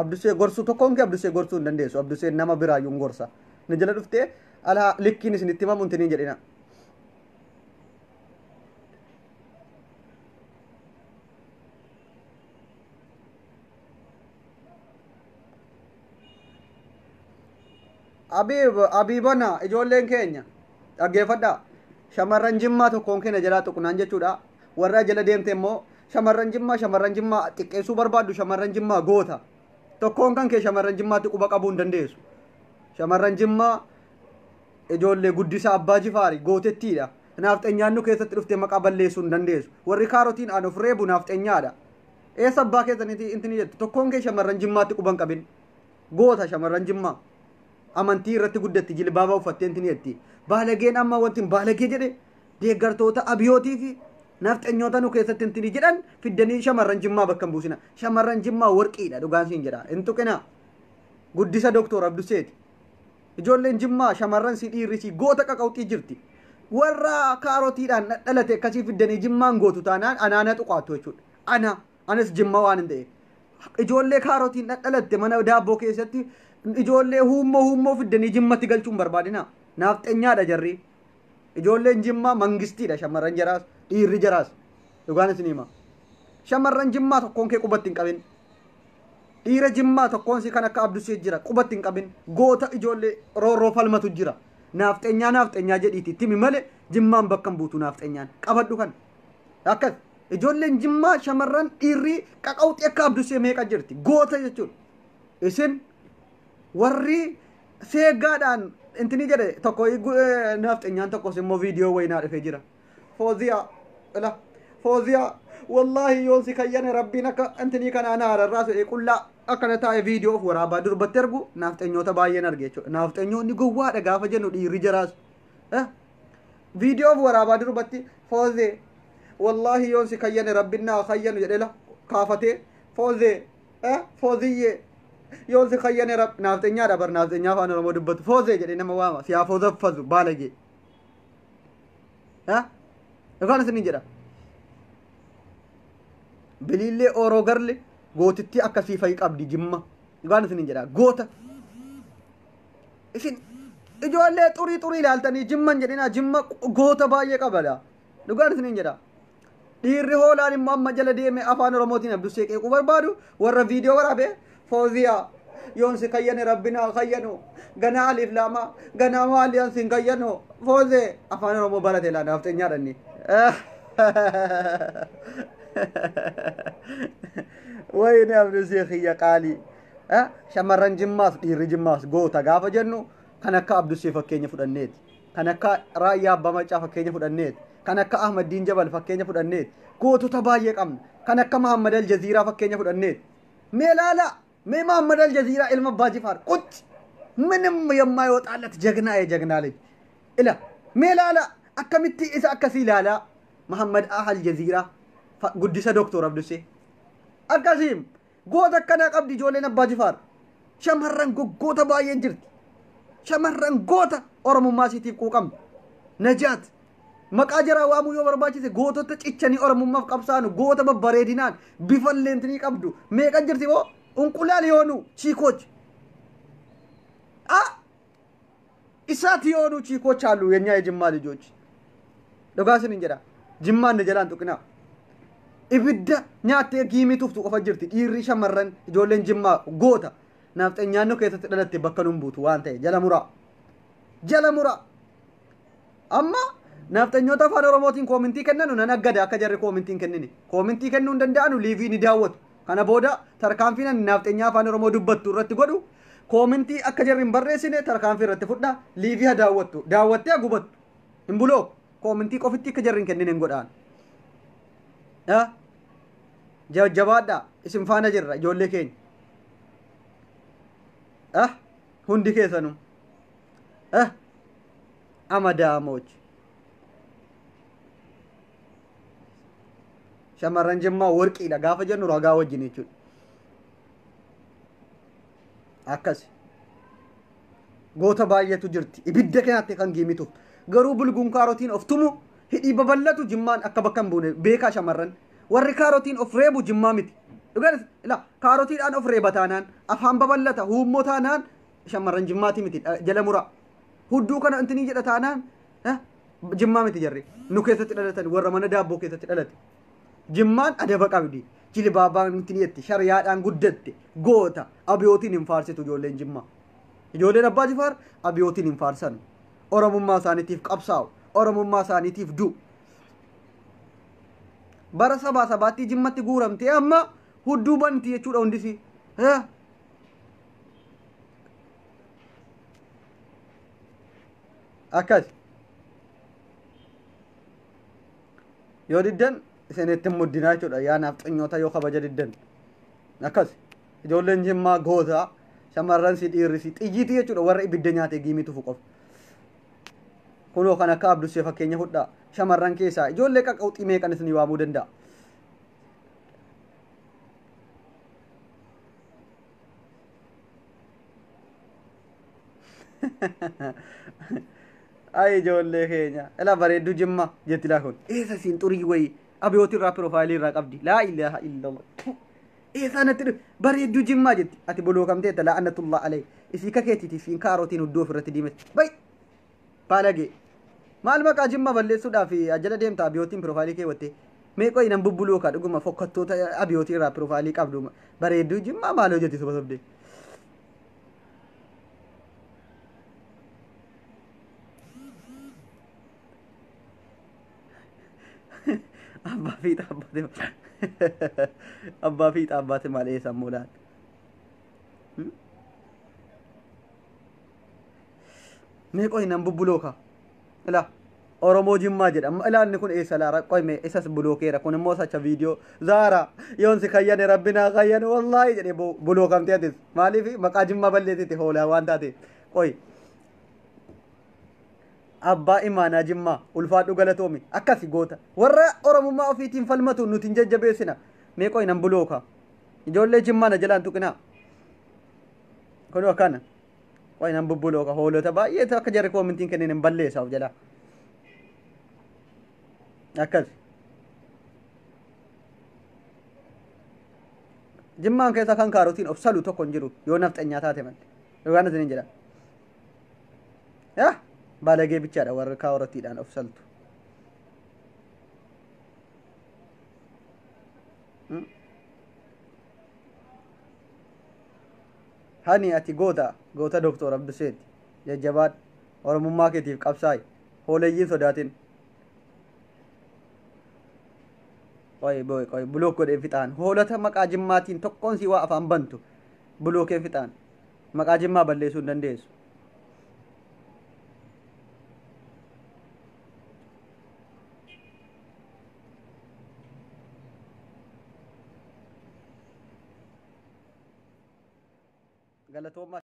abdussee gorsuu tokkoon kee abdussee gorsuu hin dandeessu abdussee nama biraayyuu hin gorsa ni jala dhuftee ala likkiin isinitti himamu intiniin jedhina abiibana ijoolleen keenya dhaggeeffadhaa shamarran jimmaa tokkoon keenya jalaa tuqnaan jechuudha warra jala deemte immoo shamarran jimmaa xiqqeessuu barbaaddu shamarran jimmaa goota tokkoon kan kee shamarran jimmaatti quba qabuu hin dandeessu shamarran jimmaa ijoollee guddisaa abbaa jifaari gootettiidha nafxenyaan nu keessatti dhufte maqaa balleessuu hin dandeessu warri kaarotiin aan of reebu nafxenyaadha eessa abbaa keessaniiti intini jettu tokkoon kee shamarran jimmaatti quban qabin goota shamarran jimmaa amantii irratti guddatti jilbaaba uffattee intini jetti baalageen amma wanti baalagee jedhe deeggartoota abiyootii fi nafxenyoota nu keessatti intini jedhan fiddanii shamarran jimmaa bakka hin buusina shamarran jimmaa warqiidha dhugaan siin jedha hin tuqina guddisa doktor Abduseeti ijoolleen jimmaa shamarran si dhiirrisi goota qaqawxii jirti warra kaarotiidhaan dhalate akkasii fiddanii jimmaan gootu taanaan anaana tuqaattu jechuudha anas jimma waan hin ta'e ijoollee kaarotiin dhalatte mana daabboo keessatti ijoollee huummoo fiddanii jimmatti galchuun barbaadina nafxenyaadha jarri ijoolleen jimmaa mangistiidha shamarran jaraas dhiirri jaraas dhugaan isin hima shamarran jimmaa tokkoon kee qubatti hin qabin dhiira jimmaa tokkoon si kan akka Abdusee jira qubatti hin qabin goota ijoollee roorroo falmatu jira nafxenyaa jedhiiti timi malee jimmaan bakka hin buutu nafxenyaan qabadhu kan akkas ijoolleen jimmaa shamarran dhiirri qaqawxii akka Abdusee meeqa jirti goota jechuudha isin warri seeggaadhaan intini jedhe tokko nafxenyaan tokkos immoo viidiyoo wayinaa dhufee jira fooziyaa wallahi yoon si kayyane rabbiin akka intini kanaa naararraa su'ee qullaa akkana taa'e viidiyoo of waraabaa durbatti argu nafxenyoota baay'een arge jechuudha nafxenyoonni gowwaadha gaafa jennu dhiirri jaraas viidiyoo of waraabaa durbatti foozee wallahi yoon si kayyane rabbiin naa kayyanu jedhela kaafatee fooziyyee yoon si kayyane nafxenyaadha bar nafxenyaa afaan oromoo dubbatu foozee jedhe nama waama siyaa foozaffazu baalagee yookaan isin jedha bilillee oroo garle gootitti akkasii fa'i qabdi jimma yookaan isin jedha goota isin ijoollee xurii ilaaltanii jimman jedhina jimma goota baay'ee qabada yookaan isin jedha dhiirri hoolaan immoo amma jala deeme afaan oromootiin Abdusee qeequu barbaadu warra viidiyoo waraabe fooziyaa yoon si kayyane rabbinaa kayyanu ganaa aliif lama ganaa maaliyan sin kayyanu foozee afaan oromoo barate laa nafxenyaadhanni wayne Abdusee khiyya qaalii shamarran jimmaas dhiirri jimmaas goota gaafa jennu kan akka Abdusee fakkeenya fudhanneeti kan akka raayyaa abbaa macaa fakkeenya fudhanneeti kan akka Ahmad Diin Jabal fakkeenya fudhanneeti gootota baay'ee qabna kan akka Muhammad Aljaziiraa fakkeenya fudhanneeti mee laala mee Muhammad Aljaziiraa ilma abbaa jifaar qutti ምንም የማይወጣለት ጀግና የጀግና ልጅ ኢላ ሜላላ አከሚቲ ኢሳ አከሲ ላላ መሐመድ አህል ጀዚራ ጉዲሰ ዶክተር አብዱሴ አከሲም ጎታ ከና ቀብዲ ጆሌን አባ ጅፋር ሸመረን ጎታ ባየን ጅርት ሸመረን ጎታ ኦሮሞማ ሲቲፍ ቁቀም ነጃት መቃጀራ ዋሙ የበርባቺ ጎቶ ተጭቸኒ ኦሮሞማ ቀብሳኑ ጎታ በበሬዲናን ቢፈለንትኒ ቀብዱ ሜቀን ጅርቲቦ እንቁላል የሆኑ ቺኮች ኢሳት የሆኑ ቺኮች አሉ የኛ የጅማ ልጆች ደጋስን እንጀራ ጅማ እንደጀላን ጡቅና ኢብዳ ኛቴ ጊሚቱፍ ጡቆ ፈጅርቲ ዲሪ ሸመረን ጆለን ጅማ ጎታ ናፍጠኛ ነው ከተተደለተ በከኑም ቡቱ ዋንተ ጀለሙራ አማ ናፍጠኞ ተፋን ኦሮሞቲን ኮሚኒቲ ከነኑ ነነገደ አከጀሪ ኮሚኒቲን ከነኒ ኮሚኒቲ ከኑ እንደንዳኑ ሊቪ ኒዳወት kana booda tarkaanfiin naafxenyaa afaan oromoo dubbattu irratti godhu koomintii akka jarriin barreessine tarkaanfii irratti fudha liivii daawwattee gubattu hin buloo koomintii qofitti akka jarriin kennine hin godhaan jajjabaadha isin faana jirra ijoollee keenya hundi keessanu amadaamoch shamarran jimmaa warqiidha gaafa jennu ragaa wajjin jechuudha akkas goota baay'eetu jirti ibidda kanaatti kan giimituuf garuu bulguun kaarotiin of tumu hidhii babal'atu jimmaan akka bakka hin buune beekaa shamarran warri kaarotiin of reebu jimmaa miti dhuganis ila kaarotiidhaan of reeba taanaan afaan babal'ata huummoo taanaan shamarran jimmaati miti jala mura hudduu kana intinii jedha taanaan jimmaa miti jarri nu keessatti dhalatan warra mana daabboo keessatti dhalate jimmaan adaba qabdi jilbaabaan intiniyetti shariyaadhaan guddatte goota abiyootiin hin faarsitu ijoolleen jimmaa ijoolleen abbaa jifaar abiyootiin hin faarsan oromummaa isaaniitiif qabsaa'u oromummaa isaaniitiif du bara sabaa sabaatti jimmatti guuramtee amma hudduu banti jechuudha hundisi. Akkas yoo diddan isinitti muddinaa jechuudha yaa nafxanyoota yoo kabaja diddan akkas ijoolleen jimmaa goota shamarran si dhiirrisi xiyyiiti jechuudha warra ibidda nyaate giimitu fuqof kunoo kan akka abdusee fakkeenya fudhaa shamarran keessaa ijoollee qaqqawxii meeqan isin waamuu danda'a. Ay ijoollee keenya ela bareeddu jimma jetti laa kun eessa siin xurii wayi abiyootirraa piroofaayiliirraa qabdi laa ilaaha illallah eessa natti bareeddu jimmaa jetti ati bolookamteetta la'anatullah alayhi isii kakeetiti siin kaarotiin huddoo ofirratti diimatti bay baalagee maal maqaa jimma balleessuudhaaf ajjala deemta abiyootiin piroofaayilii keewwatte meeqoo inan bubbulookaa dhuguma fokkattoota abiyootirraa piroofaayilii qabdu bareeddu jimmaa maaloo jetti soba sobdee. Abbaa fi xaabbaate malee sammuu laata. Meeqoo hinan bubbulooka. Ilaa Oromoo Jimmaa jedhama. Ilaalni kun eessa laara qoyme isas bulookeera kun immoo sacha viidiyoo zaara yoon si kayyane rabbinaa kayyane wallaahi jedhee bulookamtee atis maaliif maqaa Jimmaa balleessite hoolaa waan taate qoy. Abbaa imaanaa Jimmaa ulfaadhu galatoomi akkasi goota warra oromummaa ofiitiin falmatu nuti hin jajjabeessina meeqoo hinan bulooka ijoollee Jimmaa na jalaan tuqinaa kunu akkana qoy hinan bubbulooka hoolota baay'ee akka jarri koomintiin kennin hin balleessaaf jalaa akkas Jimmaan keessa kan kaarotiin of salu tokko hin jiru yoo nafxanyaa taate malee yookaan isin hin jedha yaa balagee bichaadha warra kaawratiidhaan of saltu. Hani ati goota Doktor Abduseeti jajjabaadha oromummaa keetiif qabsaa'i hoolayyiin sodaatin. Qoy bulook godhee fixaan hoolota maqaa Jimmaatiin tokkoon si waa afaan bantu bulookee fixaan maqaa Jimmaa balleessuu hin dandeessu. Galatooma